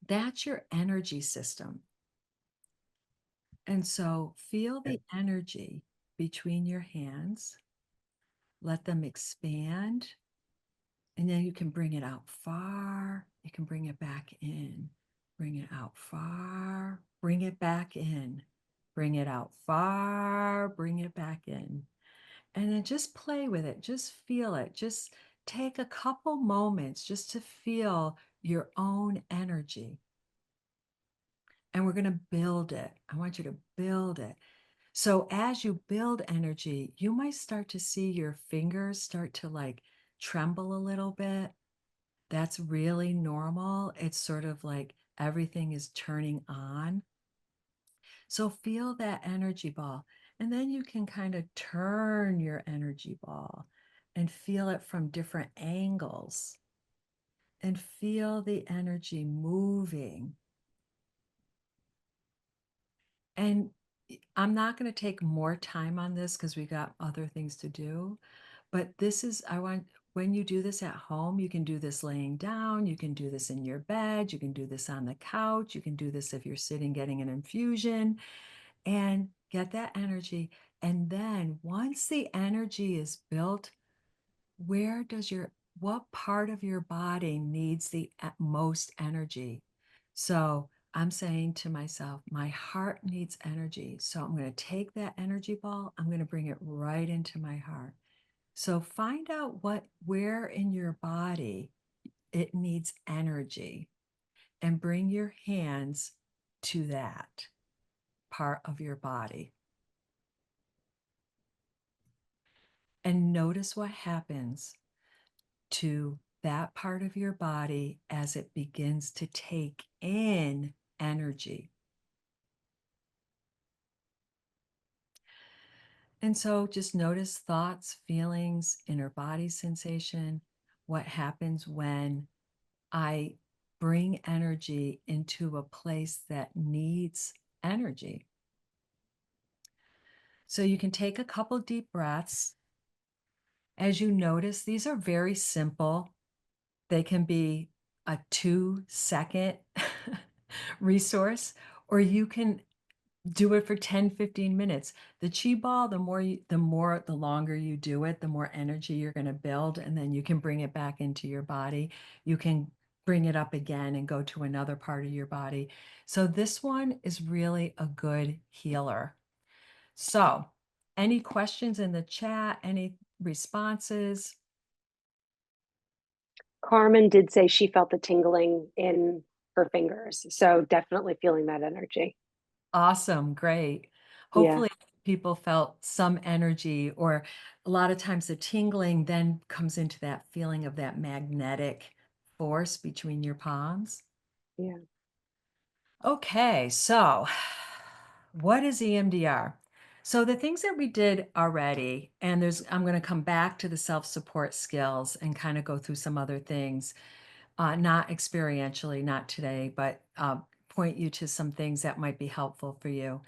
That's your energy system. And so feel the energy between your hands. Let them expand. And then you can bring it out far. You can bring it back in. Bring it out far. Bring it back in. Bring it out far. Bring it back in. And then just play with it. Just feel it. Just take a couple moments just to feel your own energy. And we're going to build it. I want you to build it. So as you build energy, you might start to see your fingers start to like tremble a little bit. That's really normal. It's sort of like everything is turning on. So feel that energy ball. And then you can kind of turn your energy ball and feel it from different angles and feel the energy moving. And I'm not going to take more time on this because we got other things to do. But this is, when you do this at home, you can do this laying down, you can do this in your bed, you can do this on the couch, you can do this if you're sitting getting an infusion, and get that energy. And then once the energy is built, what part of your body needs the most energy? So I'm saying to myself, my heart needs energy. So I'm going to take that energy ball, I'm going to bring it right into my heart. So find out where in your body it needs energy and bring your hands to that part of your body. And notice what happens to that part of your body as it begins to take in energy. And so just notice thoughts, feelings, inner body sensation, what happens when I bring energy into a place that needs energy. So you can take a couple deep breaths. As you notice, these are very simple. They can be a 2-second resource, or you can do it for 10, 15 minutes. The chi ball, the longer you do it, the more energy you're going to build, and then you can bring it back into your body. You can bring it up again and go to another part of your body. So this one is really a good healer. So any questions in the chat, any responses? Carmen did say she felt the tingling in her fingers. So definitely feeling that energy. Awesome. Great. Hopefully people felt some energy, or a lot of times the tingling then comes into that feeling of that magnetic force between your palms. Yeah. Okay. So what is EMDR? So the things that we did already, and I'm going to come back to the self-support skills and kind of go through some other things, not experientially, not today, but point you to some things that might be helpful for you.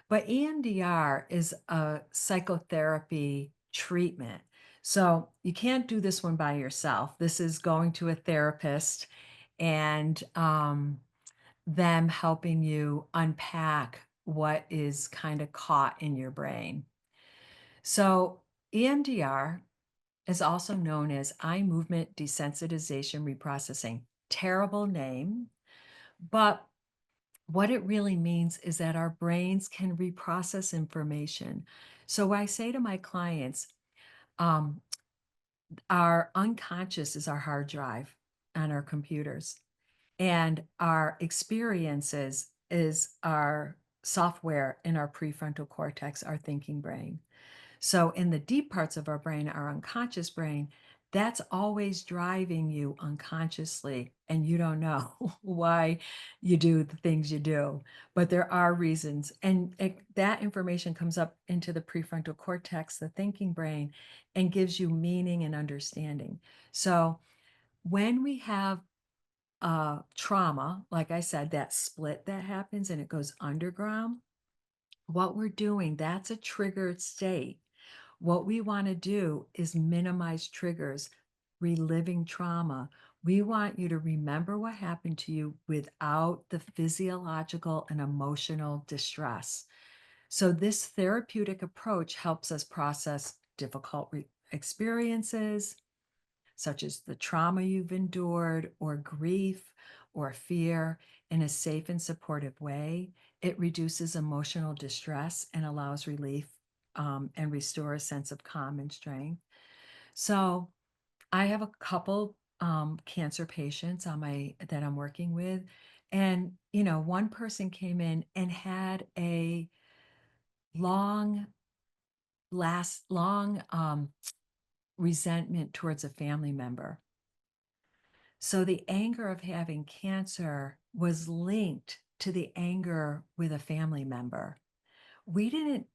But EMDR is a psychotherapy treatment. So you can't do this one by yourself. This is going to a therapist and them helping you unpack what is kind of caught in your brain. So EMDR is also known as eye movement desensitization reprocessing. Terrible name, but what it really means is that our brains can reprocess information. So I say to my clients, our unconscious is our hard drive on our computers, and our experiences is our software in our prefrontal cortex, our thinking brain. So in the deep parts of our brain, our unconscious brain, that's always driving you unconsciously, and you don't know why you do the things you do, but there are reasons. And that information comes up into the prefrontal cortex, the thinking brain, and gives you meaning and understanding. So when we have trauma, like I said, that split that happens and it goes underground, what we're doing, that's a triggered state. What we want to do is minimize triggers, reliving trauma. We want you to remember what happened to you without the physiological and emotional distress. So, this therapeutic approach helps us process difficult experiences, such as the trauma you've endured, or grief, or fear, in a safe and supportive way. It reduces emotional distress and allows relief and restore a sense of calm and strength. So, I have a couple cancer patients on my that I'm working with, and one person came in and had a long long resentment towards a family member. So the anger of having cancer was linked to the anger with a family member. We didn't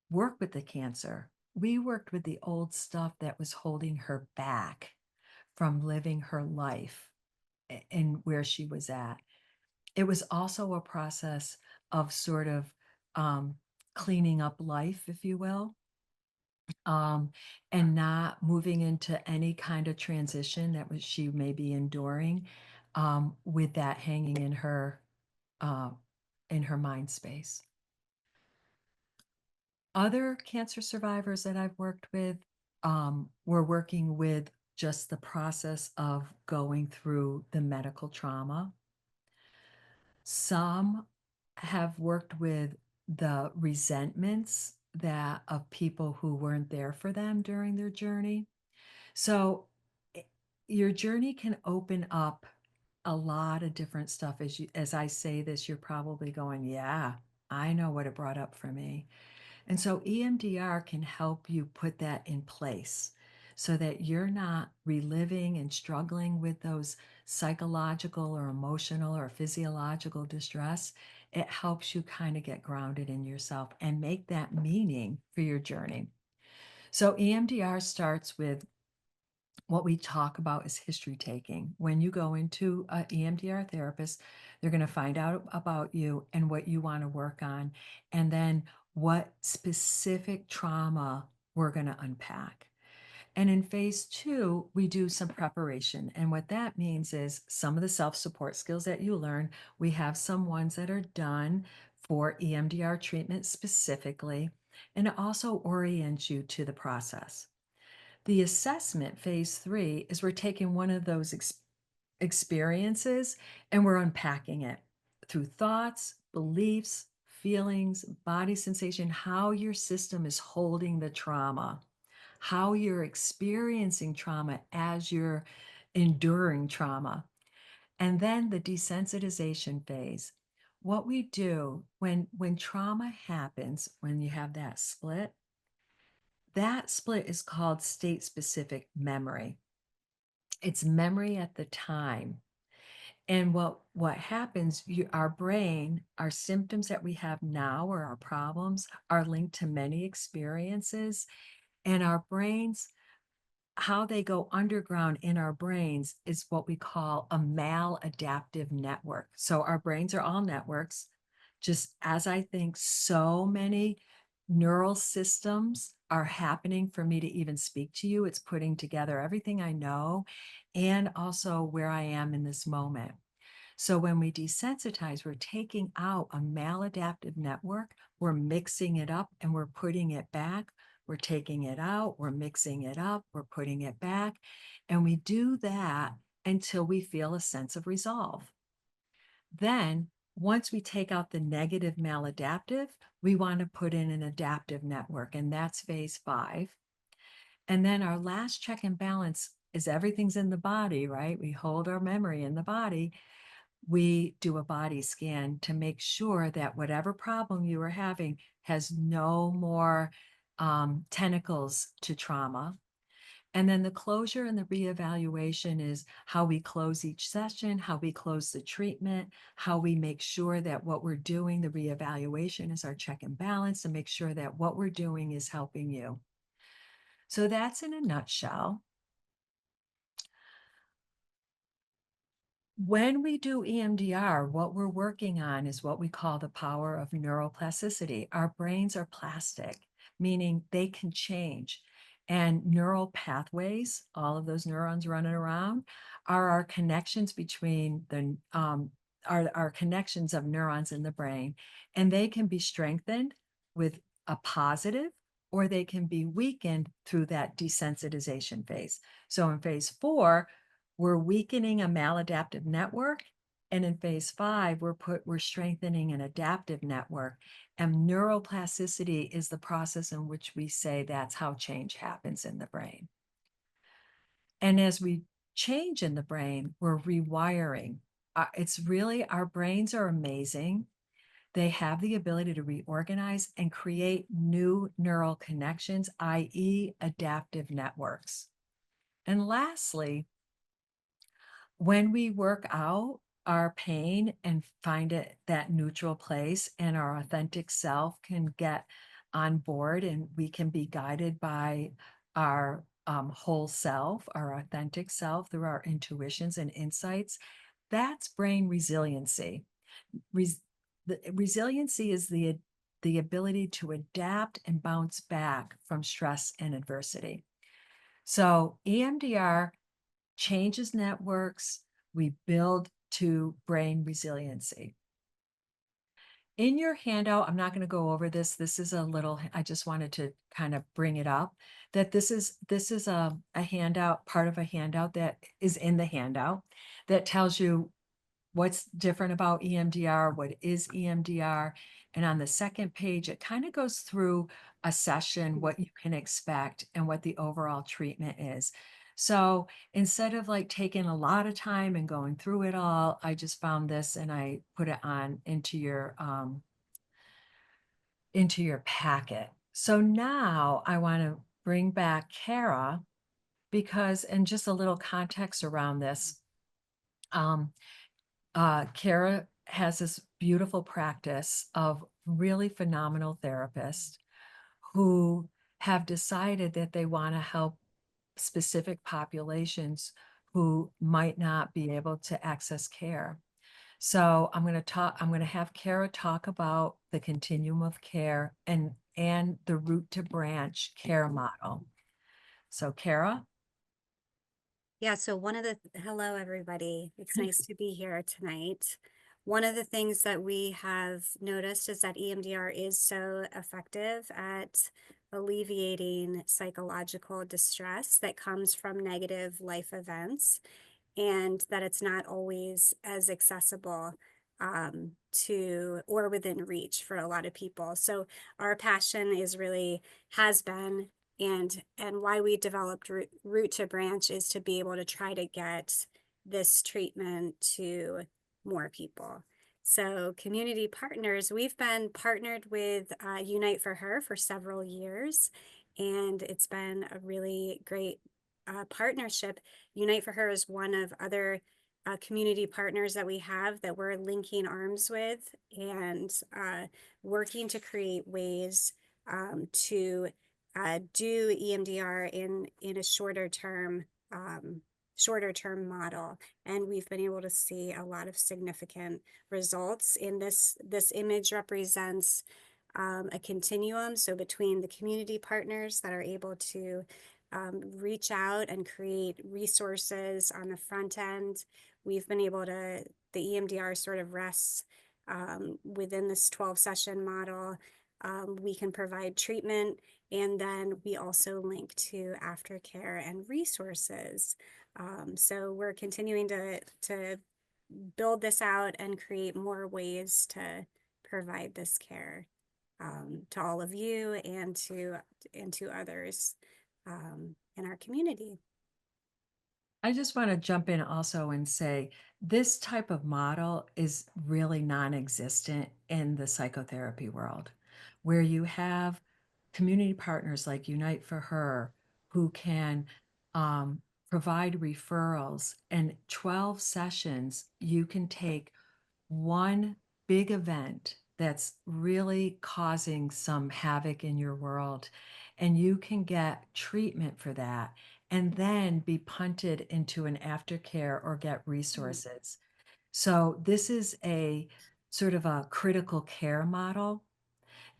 work with the cancer. We worked with the old stuff that was holding her back from living her life in where she was at. It was also a process of sort of cleaning up life, if you will, and not moving into any kind of transition that she may be enduring, with that hanging uh, in her mind space. Other cancer survivors that I've worked with, were working with just the process of going through the medical trauma. Some have worked with the resentments that of people who weren't there for them during their journey. So your journey can open up a lot of different stuff. As I say this, you're probably going, yeah, I know what it brought up for me. And so EMDR can help you put that in place so that you're not reliving and struggling with those psychological or emotional or physiological distress. It helps you kind of get grounded in yourself and make that meaning for your journey. So EMDR starts with what we talk about is history taking. When you go into an EMDR therapist, they're going to find out about you and what you want to work on, and then what specific trauma we're going to unpack. And in phase 2, we do some preparation. And what that means is some of the self-support skills that you learn, we have some ones that are done for EMDR treatment specifically, and it also orients you to the process. The assessment, phase 3, is we're taking one of those experiences and we're unpacking it through thoughts, beliefs, feelings, body sensation, how your system is holding the trauma, how you're experiencing trauma as you're enduring trauma. And then the desensitization phase. What we do when trauma happens, when you have that split is called state-specific memory. It's memory at the time. And what happens, our brain, our symptoms that we have now or our problems are linked to many experiences. And our brains, how they go underground in our brains is what we call a maladaptive network. So our brains are all networks. Just as I think so many neural systems are happening for me to even speak to you, it's putting together everything I know and also where I am in this moment. So when we desensitize, we're taking out a maladaptive network, we're mixing it up and we're putting it back. We're taking it out, we're mixing it up, we're putting it back. And we do that until we feel a sense of resolve. Then, once we take out the negative maladaptive, we want to put in an adaptive network, and that's phase 5. And then our last check and balance is everything's in the body, right? We hold our memory in the body. We do a body scan to make sure that whatever problem you are having has no more tentacles to trauma. And then the closure and the reevaluation is how we close each session, how we close the treatment, how we make sure that what we're doing, the reevaluation is our check and balance to make sure that what we're doing is helping you. So that's in a nutshell. when we do EMDR, what we're working on is what we call the power of neuroplasticity. Our brains are plastic, meaning they can change. And neural pathways, all of those neurons running around, are our connections between the our connections of neurons in the brain. And they can be strengthened with a positive, or they can be weakened through that desensitization phase. So in phase 4, we're weakening a maladaptive network. And in phase 5, we're strengthening an adaptive network. And neuroplasticity is the process in which we say that's how change happens in the brain. And as we change in the brain, we're rewiring. It's really, our brains are amazing. They have the ability to reorganize and create new neural connections, i.e., adaptive networks. And lastly, when we work out our pain and find it that neutral place, and our authentic self can get on board, and we can be guided by our whole self, our authentic self, through our intuitions and insights, that's brain resiliency. The resiliency is the ability to adapt and bounce back from stress and adversity. So EMDR changes networks, we build to brain resiliency. In your handout, I'm not going to go over this. This is a little, I just wanted to kind of bring it up, that this is a handout, part of a handout that is in the handout that tells you what's different about EMDR, what is EMDR. And on the second page, it kind of goes through a session, what you can expect and what the overall treatment is. So instead of like taking a lot of time and going through it all, I just found this and I put it on into your packet. So now I want to bring back Kara, because, and just a little context around this. Kara has this beautiful practice of really phenomenal therapists who have decided that they want to help specific populations who might not be able to access care. So I'm going to have Kara talk about the continuum of care and the root to branch care model. So Kara? Yeah, so hello everybody. It's nice to be here tonight. One of the things that we have noticed is that EMDR is so effective at alleviating psychological distress that comes from negative life events, and that it's not always as accessible to or within reach for a lot of people. So our passion has been and why we developed Root to Branch is to be able to try to get this treatment to more people. So community partners, we've been partnered with Unite for Her for several years, and it's been a really great partnership. Unite for Her is one of other community partners that we have that we're linking arms with and working to create ways to do EMDR in a shorter term model. And we've been able to see a lot of significant results in this. This image represents a continuum. So between the community partners that are able to reach out and create resources on the front end, we've been able to, the EMDR sort of rests within this 12-session model. We can provide treatment, and then we also link to aftercare and resources. So we're continuing to build this out and create more ways to provide this care to all of you and to others in our community. I just want to jump in also and say this type of model is really non-existent in the psychotherapy world, where you have community partners like Unite for Her who can provide referrals, and 12 sessions, you can take one big event that's really causing some havoc in your world, and you can get treatment for that and then be punted into an aftercare or get resources. So this is a sort of a critical care model.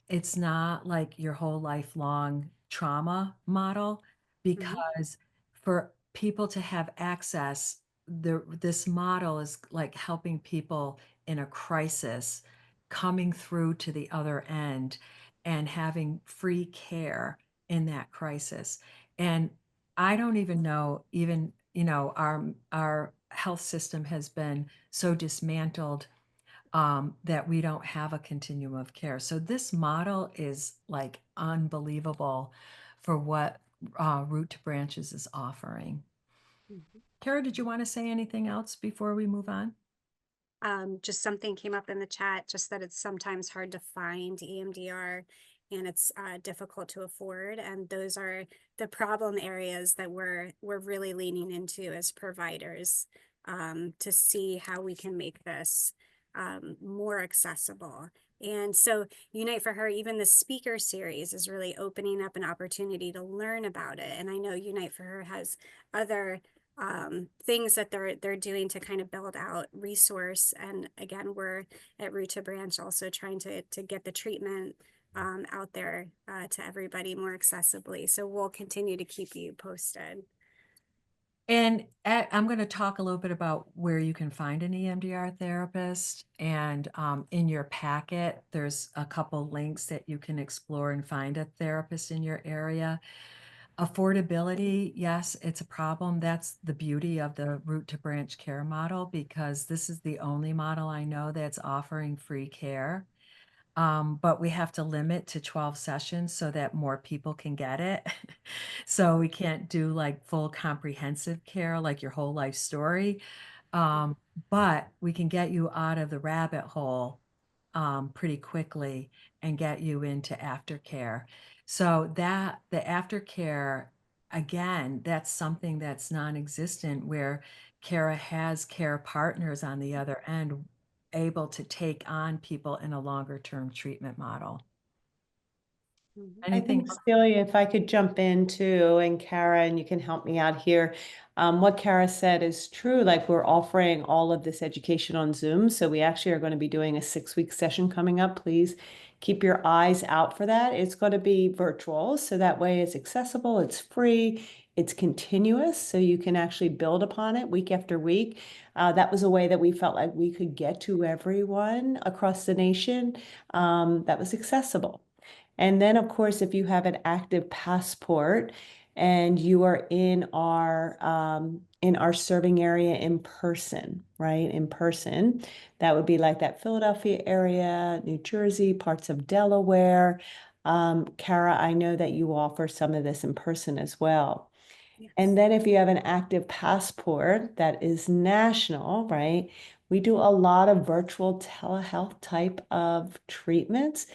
It's not like your whole lifelong trauma model, because for people to have access, this model is like helping people in a crisis coming through to the other end and having free care in that crisis. And I don't even know, even, our health system has been so dismantled that we don't have a continuum of care. So this model is like unbelievable for what Root to Branches is offering. Kara, did you want to say anything else before we move on? Just something came up in the chat, just that it's sometimes hard to find EMDR and it's difficult to afford. And those are the problem areas that we're really leaning into as providers, to see how we can make this more accessible. And so Unite for Her, even the speaker series is really opening up an opportunity to learn about it. And I know Unite for Her has other things that they're doing to kind of build out resource. And again, we're at Root to Branch also trying to get the treatment out there to everybody more accessibly. So we'll continue to keep you posted. And I'm going to talk a little bit about where you can find an EMDR therapist. And in your packet, there's a couple links that you can explore and find a therapist in your area. Affordability, yes, it's a problem. That's the beauty of the Root to Branch care model, because this is the only model I know that's offering free care. But we have to limit to 12 sessions so that more people can get it. So we can't do like full comprehensive care, like your whole life story. But we can get you out of the rabbit hole pretty quickly and get you into aftercare. So that the aftercare, again, that's something that's non-existent, where Kara has care partners on the other end able to take on people in a longer term treatment model. I think, Anything? Celia, if I could jump in too, and Kara, and you can help me out here. What Kara said is true. Like, we're offering all of this education on Zoom. So we actually are going to be doing a 6-week session coming up. Please keep your eyes out for that. It's going to be virtual. So that way it's accessible, it's free, it's continuous. So you can actually build upon it week after week. That was a way that we felt like we could get to everyone across the nation that was accessible. And then, of course, if you have an active passport and you are in our serving area in person, right? In person, that would be like that Philadelphia area, New Jersey, parts of Delaware. Kara, I know that you offer some of this in person as well. Yes. And then if you have an active passport that is national, right? We do a lot of virtual telehealth type of treatments.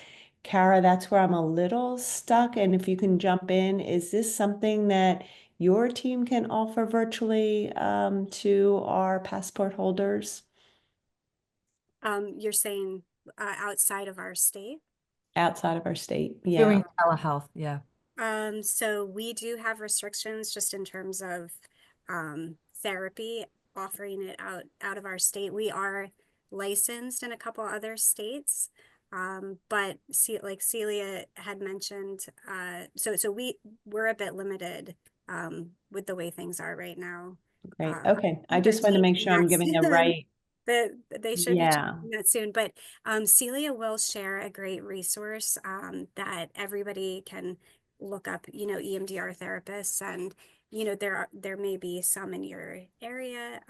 Kara, that's where I'm a little stuck. And if you can jump in, is this something that your team can offer virtually to our passport holders? You're saying outside of our state? Outside of our state, yeah. Doing telehealth, yeah. So we do have restrictions just in terms of therapy, offering it out of our state. We are licensed in a couple other states, but see, like Celia had mentioned, so we're a bit limited with the way things are right now. Great. Okay. I They're just want to make changing sure I'm that giving the soon. right. They should be Yeah. changing that soon, but Celia will share a great resource that everybody can look up, EMDR therapists, and there may be some in your area,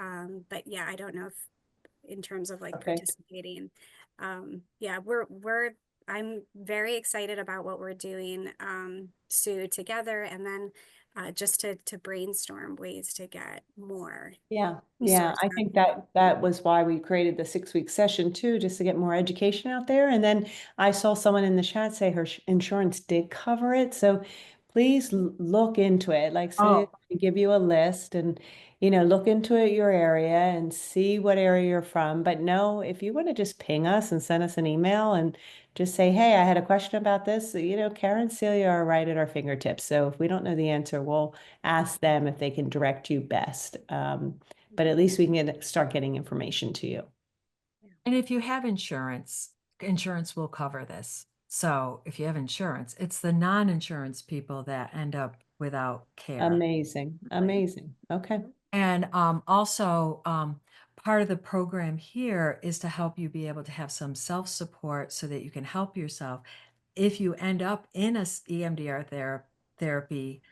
but yeah, I don't know if in terms of like Perfect. participating. Yeah, I'm very excited about what we're doing, Sue, together, and then just to brainstorm ways to get more. Yeah, resource I out think there. that was why we created the 6-week session too, just to get more education out there. And then I saw someone in the chat say her insurance did cover it. So please look into it. Like, say, give you a list and, look into it, your area, and see what area you're from. But no, if you want to just ping us and send us an email and just say, hey, I had a question about this, Karen and Celia are right at our fingertips. So if we don't know the answer, we'll ask them if they can direct you best. But at least we can start getting information to you. And if you have insurance, insurance will cover this. So if you have insurance, it's the non-insurance people that end up without care. Amazing, amazing. Okay. And also, part of the program here is to help you be able to have some self-support so that you can help yourself. If you end up in a EMDR therapy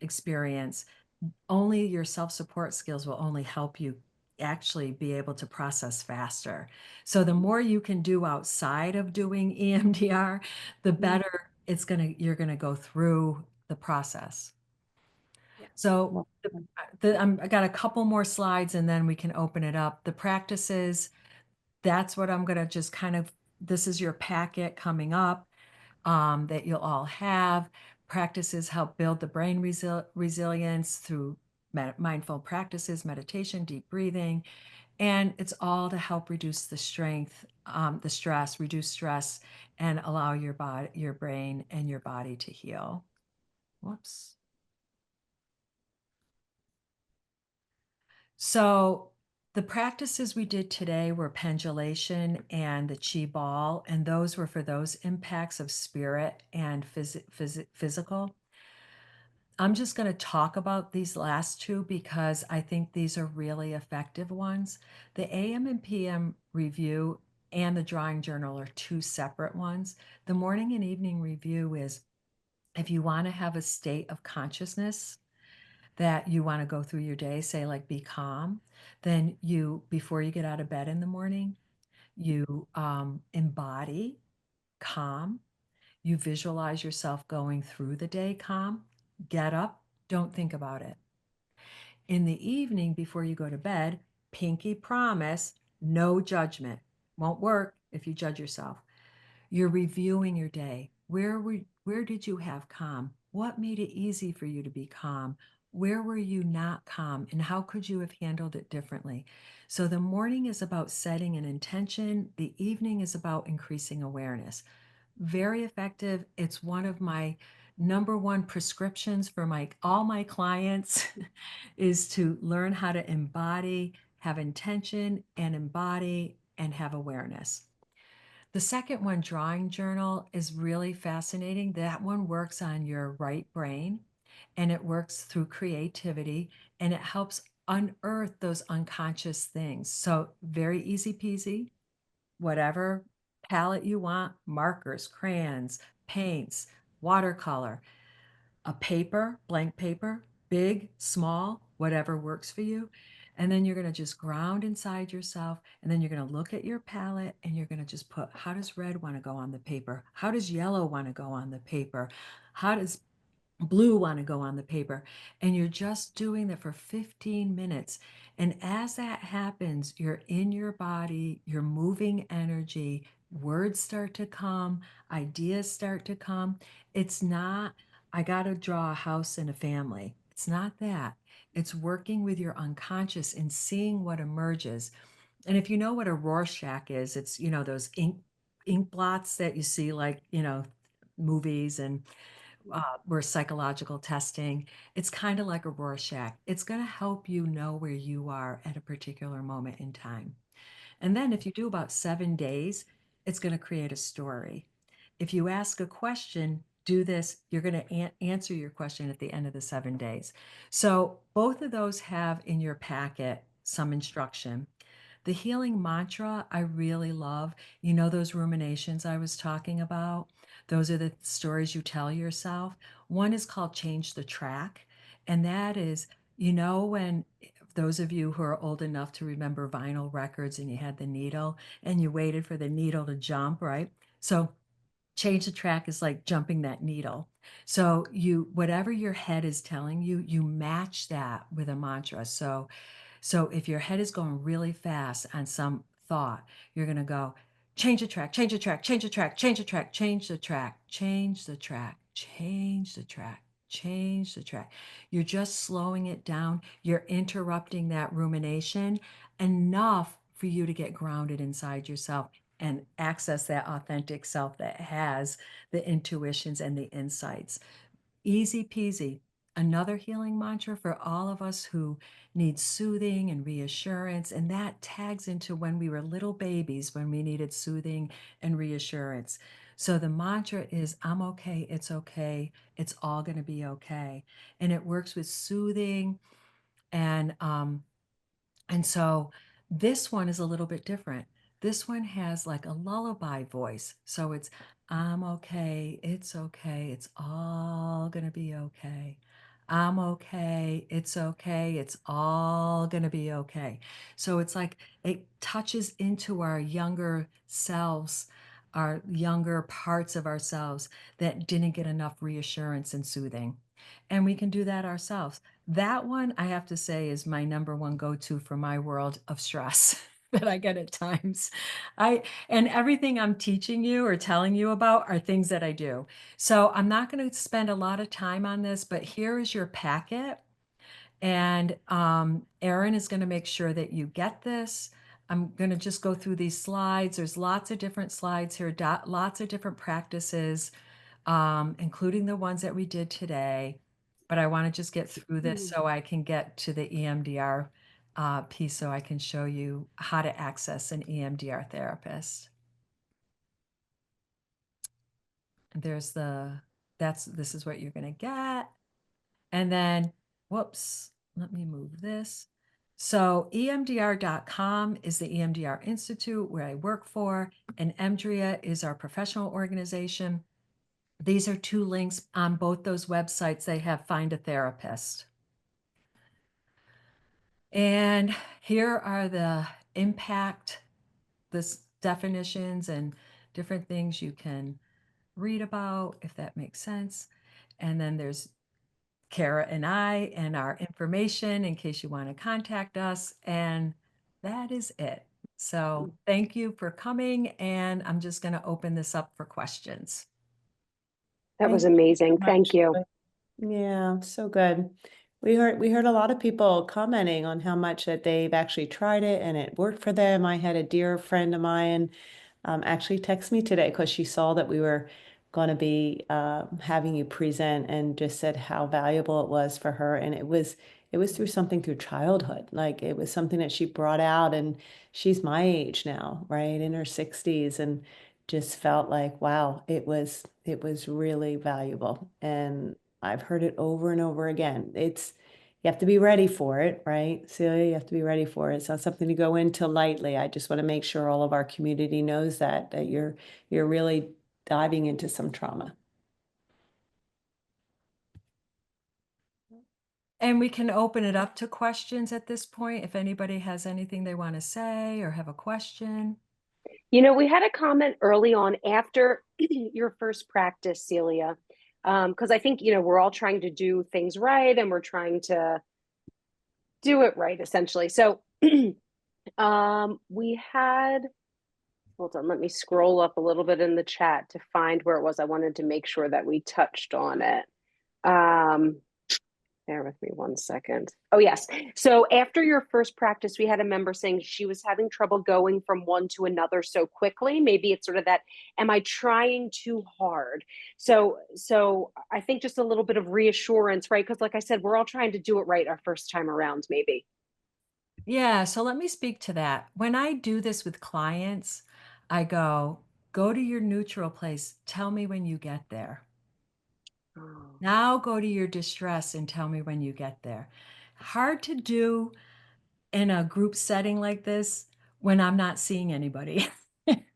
experience, only your self-support skills will only help you actually be able to process faster. So the more you can do outside of doing EMDR, the better you're gonna go through the process. Yeah. So I got a couple more slides and then we can open it up. The practices, that's what I'm gonna just kind of, this is your packet coming up that you'll all have. Practices help build the brain resilience through mindful practices, meditation, deep breathing, and it's all to help reduce the stress, reduce stress, and allow your body, your brain, and your body to heal. Whoops. So the practices we did today were pendulation and the chi ball, and those were for those impacts of spirit and physical. I'm just going to talk about these last two because I think these are really effective ones. The AM and PM review and the drawing journal are two separate ones. The morning and evening review is if you want to have a state of consciousness that you want to go through your day, say like be calm, then you, before you get out of bed in the morning, you embody calm. You visualize yourself going through the day calm, get up, don't think about it. In the evening, before you go to bed, pinky promise, no judgment. Won't work if you judge yourself. You're reviewing your day. Where did you have calm? What made it easy for you to be calm? Where were you not calm? And how could you have handled it differently? So the morning is about setting an intention. The evening is about increasing awareness. Very effective. It's one of my number one prescriptions for all my clients is to learn how to embody, have intention, and embody and have awareness. The second one, drawing journal, is really fascinating. That one works on your right brain and it works through creativity and it helps unearth those unconscious things. So very easy peasy, whatever palette you want, markers, crayons, paints, watercolor, a paper, blank paper, big, small, whatever works for you. And then you're going to just ground inside yourself. And then you're going to look at your palette and you're going to just put, how does red want to go on the paper? How does yellow want to go on the paper? How does blue want to go on the paper? And you're just doing that for 15 minutes. And as that happens, you're in your body, you're moving energy, words start to come, ideas start to come. It's not, I got to draw a house and a family. It's not that. It's working with your unconscious and seeing what emerges. And if you know what a Rorschach is, it's, those ink blots that you see like, movies and where psychological testing, it's kind of like a Rorschach. It's going to help you know where you are at a particular moment in time. And then if you do about 7 days, it's going to create a story. If you ask a question, do this, you're going to answer your question at the end of the 7 days. So both of those have in your packet some instruction. The healing mantra I really love. You know those ruminations I was talking about? Those are the stories you tell yourself. One is called Change the Track. And that is, when those of you who are old enough to remember vinyl records and you had the needle and you waited for the needle to jump, right? So change the track is like jumping that needle. So whatever your head is telling you, you match that with a mantra. So if your head is going really fast on some thought, you're going to go, change the track, change the track, change the track, change the track, change the track, change the track, change the track, change the track. You're just slowing it down. You're interrupting that rumination enough for you to get grounded inside yourself and access that authentic self that has the intuitions and the insights. Easy peasy. another healing mantra for all of us who need soothing and reassurance. And that tags into when we were little babies, when we needed soothing and reassurance. So the mantra is, I'm okay, it's all going to be okay. And it works with soothing and so this one is a little bit different. This one has like a lullaby voice. So it's, I'm okay, it's all gonna be okay. I'm okay, it's all gonna be okay. So it's like it touches into our younger selves, our younger parts of ourselves that didn't get enough reassurance and soothing. And we can do that ourselves. That one, I have to say, is my number one go-to for my world of stress that I get at times. And everything I'm teaching you or telling you about are things that I do. So I'm not going to spend a lot of time on this, but here is your packet. And Erin is going to make sure that you get this. I'm going to just go through these slides. There's lots of different slides here, lots of different practices, including the ones that we did today. But I want to just get through this so I can get to the EMDR piece so I can show you how to access an EMDR therapist. There's this is what you're going to get. And then, whoops, let me move this. So EMDR.com is the EMDR Institute where I work for, and EMDRIA is our professional organization. These are two links on both those websites. They have Find a Therapist. And here are the definitions and different things you can read about, if that makes sense. And then there's Kara and I and our information in case you want to contact us. And that is it. So thank you for coming. And I'm just going to open this up for questions. That was Thank you so amazing. Thank much. you. Yeah, so good. We heard a lot of people commenting on how much that they've actually tried it and it worked for them. I had a dear friend of mine actually text me today because she saw that we were going to be having you present and just said how valuable it was for her. And it was through childhood. Like it was something that she brought out, and she's my age now, right? In her 60s, and just felt like, wow, it was really valuable. And I've heard it over and over again. You have to be ready for it, right? Celia, you have to be ready for it. It's not something to go into lightly. I just want to make sure all of our community knows that you're really diving into some trauma. And we can open it up to questions at this point if anybody has anything they want to say or have a question. You know, we had a comment early on after your first practice, Celia, because I think, you know, we're all trying to do things right and we're trying to do it right, essentially. So we had, hold on, let me scroll up a little bit in the chat to find where it was. I wanted to make sure that we touched on it. Bear with me one second. Oh, yes. So after your first practice, we had a member saying she was having trouble going from one to another so quickly. Maybe it's sort of that, am I trying too hard? So I think just a little bit of reassurance, right? Because like I said, we're all trying to do it right our first time around, maybe. Yeah, so let me speak to that. When I do this with clients, I go to your neutral place. Tell me when you get there. Oh. Now go to your distress and tell me when you get there. Hard to do in a group setting like this when I'm not seeing anybody.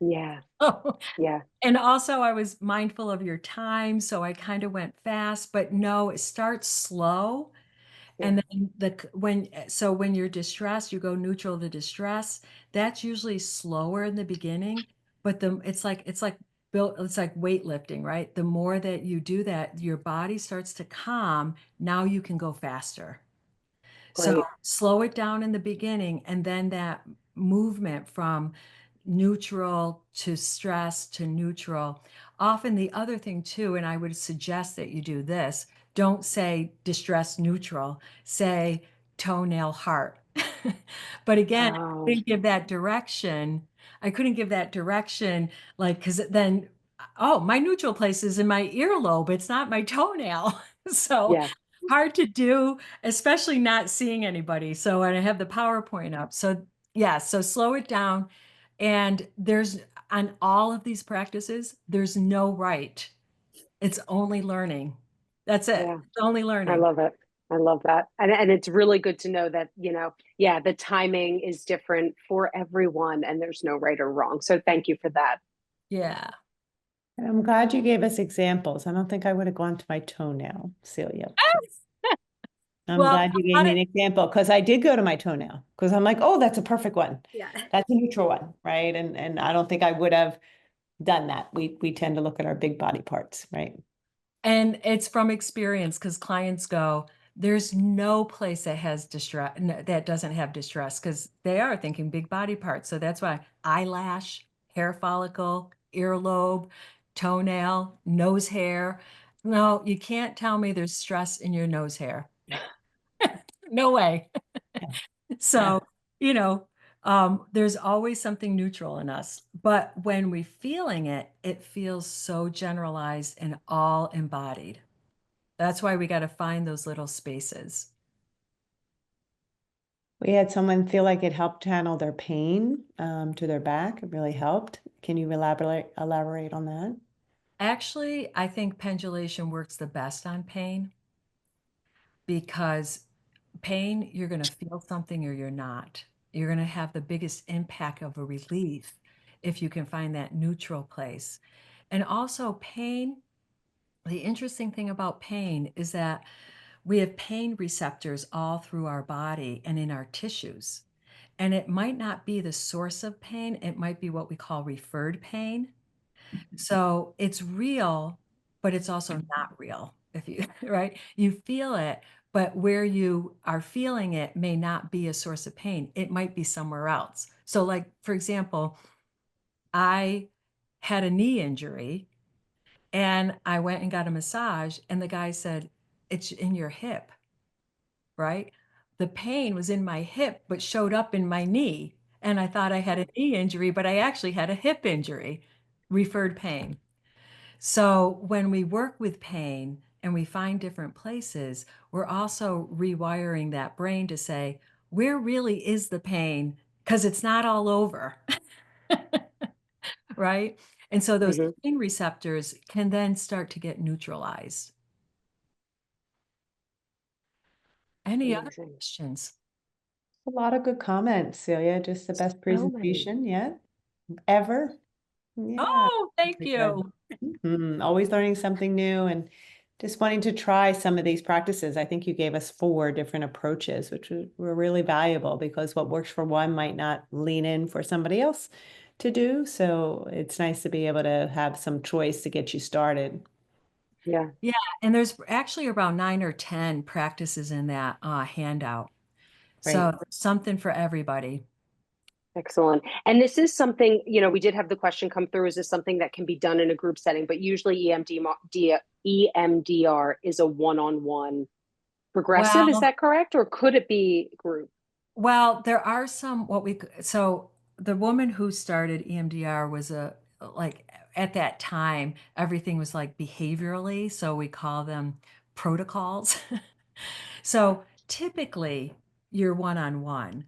Yeah. Oh, Yeah. and also I was mindful of your time, so I kind of went fast, but no, it starts slow. Yeah. And then when you're distressed, you go neutral to distress. That's usually slower in the beginning, but it's like weightlifting, right? The more that you do that, your body starts to calm. Now you can go faster. So Great. slow it down in the beginning, and then that movement from neutral to stress to neutral. Often the other thing too, and I would suggest that you do this, don't say distress neutral, say toenail heart. But again, Oh, I couldn't give that direction. Like, because then, oh, my neutral place is in my earlobe. It's not my toenail. So yeah. hard to do, especially not seeing anybody. So when I have the PowerPoint up. So yeah, so slow it down. And there's on all of these practices, there's no right. It's only learning. That's it. Yeah, It's only I learning. love it. I love that. And it's really good to know that, yeah, the timing is different for everyone and there's no right or wrong. So thank you for that. Yeah. And I'm glad you gave us examples. I don't think I would have gone to my toenail, Celia. I'm Well, glad you a gave lot me of- an example because I did go to my toenail because I'm like, oh, that's a perfect one. Yeah. That's a neutral one, right? And I don't think I would have done that. We tend to look at our big body parts, right? And it's from experience because clients go, there's no place that has distress that doesn't have distress because they are thinking big body parts. So that's why eyelash, hair follicle, earlobe, toenail, nose hair. No, you can't tell me there's stress in your nose hair. No way. Yeah. So, there's always something neutral in us. But when we're feeling it, it feels so generalized and all embodied. That's why we got to find those little spaces. We had someone feel like it helped channel their pain to their back. It really helped. Can you elaborate on that? Actually, I think pendulation works the best on pain because pain, you're going to feel something or you're not. You're going to have the biggest impact of a relief if you can find that neutral place. And also, pain, the interesting thing about pain is that we have pain receptors all through our body and in our tissues. And it might not be the source of pain, it might be what we call referred pain. So it's real, but it's also not real. If you, right? You feel it, but where you are feeling it may not be a source of pain. It might be somewhere else. So, like, for example, I had a knee injury and I went and got a massage, and the guy said, it's in your hip, right? The pain was in my hip, but showed up in my knee. And I thought I had a knee injury, but I actually had a hip injury, referred pain. So when we work with pain and we find different places, we're also rewiring that brain to say, where really is the pain? Because it's not all over, right? And so those Hmm. pain receptors can then start to get neutralized. Any other Amazing. questions? A lot of good comments, Celia. Just the best So many. presentation yet ever. Yeah. Oh, thank Very good. you. Always learning something new and just wanting to try some of these practices. I think you gave us 4 different approaches, which were really valuable because what works for one might not lean in for somebody else to do. So it's nice to be able to have some choice to get you started. Yeah. Yeah, and there's actually around 9 or 10 practices in that handout. Right. So there's something for everybody. Excellent. And this is something, we did have the question come through. Is this something that can be done in a group setting? But usually EMDR is a one-on-one progressive. Is Well, that correct? Or could it be group? well, there are some so the woman who started EMDR was like at that time, everything was like behaviorally, so we call them protocols. So typically you're one-on-one,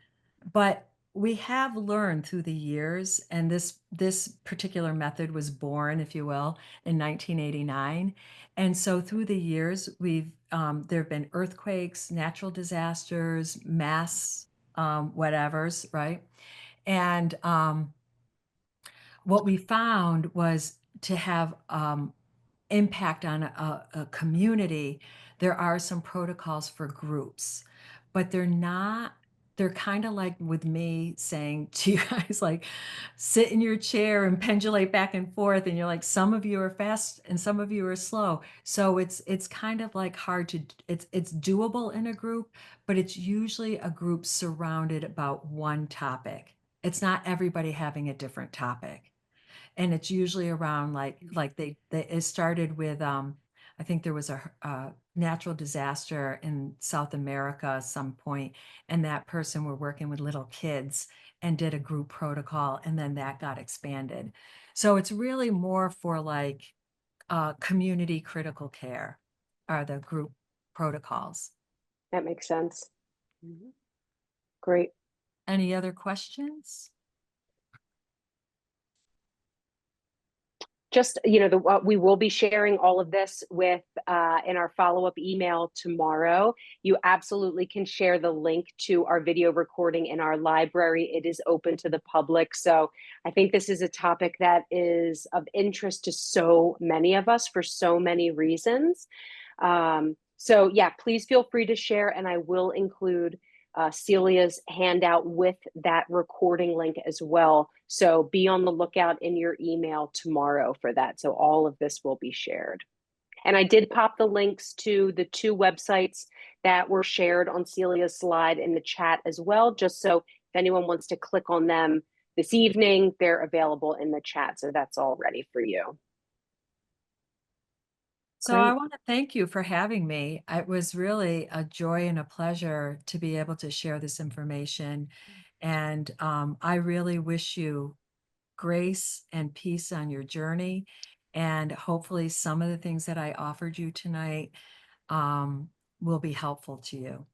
but we have learned through the years, and this particular method was born, if you will, in 1989. And so through the years, there have been earthquakes, natural disasters, mass whatevers, right? And what we found was to have impact on a community, there are some protocols for groups, but they're kind of like with me saying to you guys, like, sit in your chair and pendulate back and forth. And you're like, some of you are fast and some of you are slow. So it's kind of like hard to, it's doable in a group, but it's usually a group surrounded about one topic. It's not everybody having a different topic, and it's usually around like they it started with I think there was a natural disaster in South America at some point, and that person were working with little kids and did a group protocol, and then that got expanded. So it's really more for like community critical care are the group protocols. That makes sense. Mhm. Great. Any other questions? Just, we will be sharing all of this with in our follow-up email tomorrow. You absolutely can share the link to our video recording in our library. It is open to the public. So I think this is a topic that is of interest to so many of us for so many reasons. So yeah, please feel free to share, and I will include Celia's handout with that recording link as well. So be on the lookout in your email tomorrow for that. So all of this will be shared. And I did pop the links to the 2 websites that were shared on Celia's slide in the chat as well, just so if anyone wants to click on them this evening, they're available in the chat. So that's all ready for you. So I want to thank you for having me. It was really a joy and a pleasure to be able to share this information. And I really wish you grace and peace on your journey. And hopefully some of the things that I offered you tonight will be helpful to you.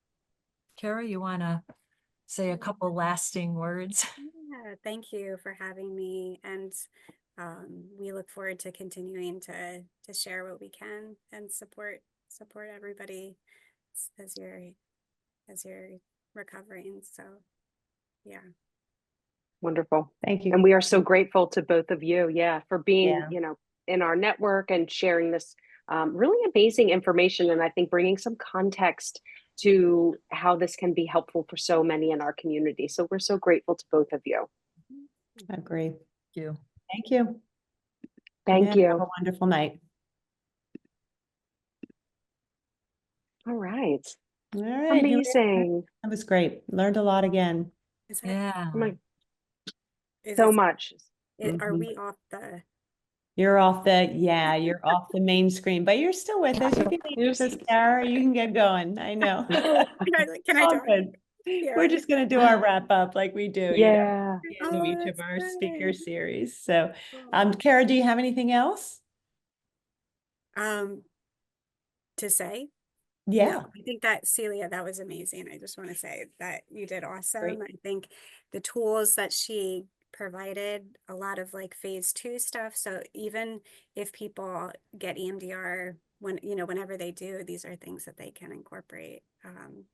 Kara, you want to say a couple lasting words? Yeah, thank you for having me, and we look forward to continuing to share what we can and support everybody as you're recovering. So yeah. Wonderful. Thank you. And we are so grateful to both of you, for being, Yeah. in our network and sharing this really amazing information. And I think bringing some context to how this can be helpful for so many in our community. So we're so grateful to both of you. Agree. Thank you. Thank you. Thank Yeah, have you. a wonderful night. All right. All right. Amazing. That was great. Learned a lot again. Is that, Yeah. Oh my, is so it, much. are Mhm. we off the? You're off the main screen, but you're still with us. You can leave with us, Sarah. You can get going. I know. Oh, can I All join? good. Yeah. We're just going to do our wrap up like we do, Yeah. at the end of Oh, each of that's our speaker great. series. So, Oh. Kara, do you have anything else? To say? Yeah. No, I think that Celia, that was amazing. I just want to say that you did awesome. Great. I think the tools that she provided, a lot of like phase 2 stuff. So even if people get EMDR whenever they do, these are things that they can incorporate.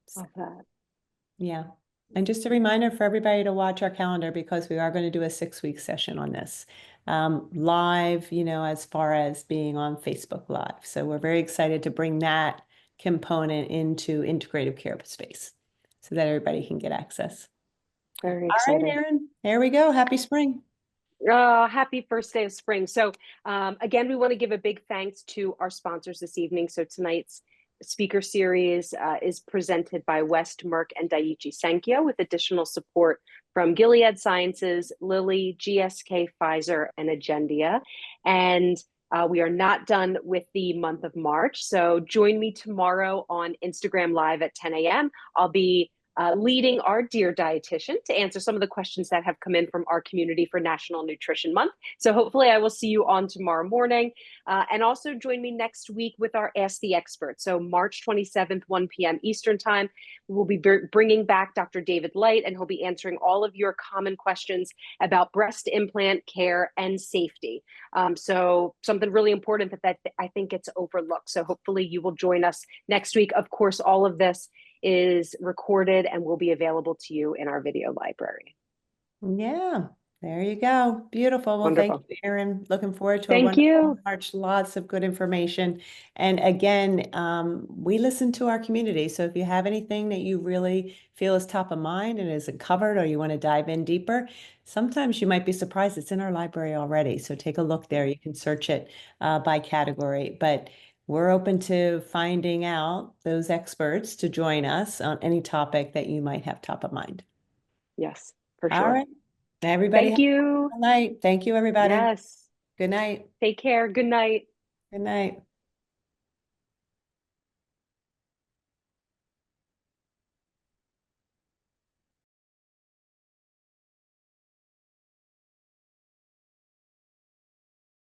So Love that. Yeah. And just a reminder for everybody to watch our calendar because we are going to do a 6-week session on this live, as far as being on Facebook Live. So we're very excited to bring that component into integrative care space so that everybody can get access. Very All right, excited. Erin, there we go. Happy spring. Happy first day of spring. So again, we want to give a big thanks to our sponsors this evening. So tonight's speaker series is presented by West, Merck, and Daiichi Sankyo with additional support from Gilead Sciences, Lilly, GSK, Pfizer, and Agendia. And we are not done with the month of March. So join me tomorrow on Instagram Live at 10 a.m. I'll be leading our Dear Dietitian to answer some of the questions that have come in from our community for National Nutrition Month. So hopefully I will see you on tomorrow morning. And also join me next week with our Ask the Expert. So March 27th, 1 p.m. Eastern Time, we'll be bringing back Dr. David Light, and he'll be answering all of your common questions about breast implant care and safety. So something really important that I think gets overlooked. So hopefully you will join us next week. Of course, all of this is recorded and will be available to you in our video library. Yeah, there you go. Beautiful. Well, Wonderful. thank you, Erin. Looking forward to a Thank wonderful you. March. Lots of good information. And again, we listen to our community. So if you have anything that you really feel is top of mind and isn't covered, or you want to dive in deeper, sometimes you might be surprised it's in our library already. So take a look there. You can search it by category. But we're open to finding out those experts to join us on any topic that you might have top of mind. Yes, for All sure. right. Everybody Thank you. good night. Thank you, everybody. Yes. Good night. Take care. Good night. Good night.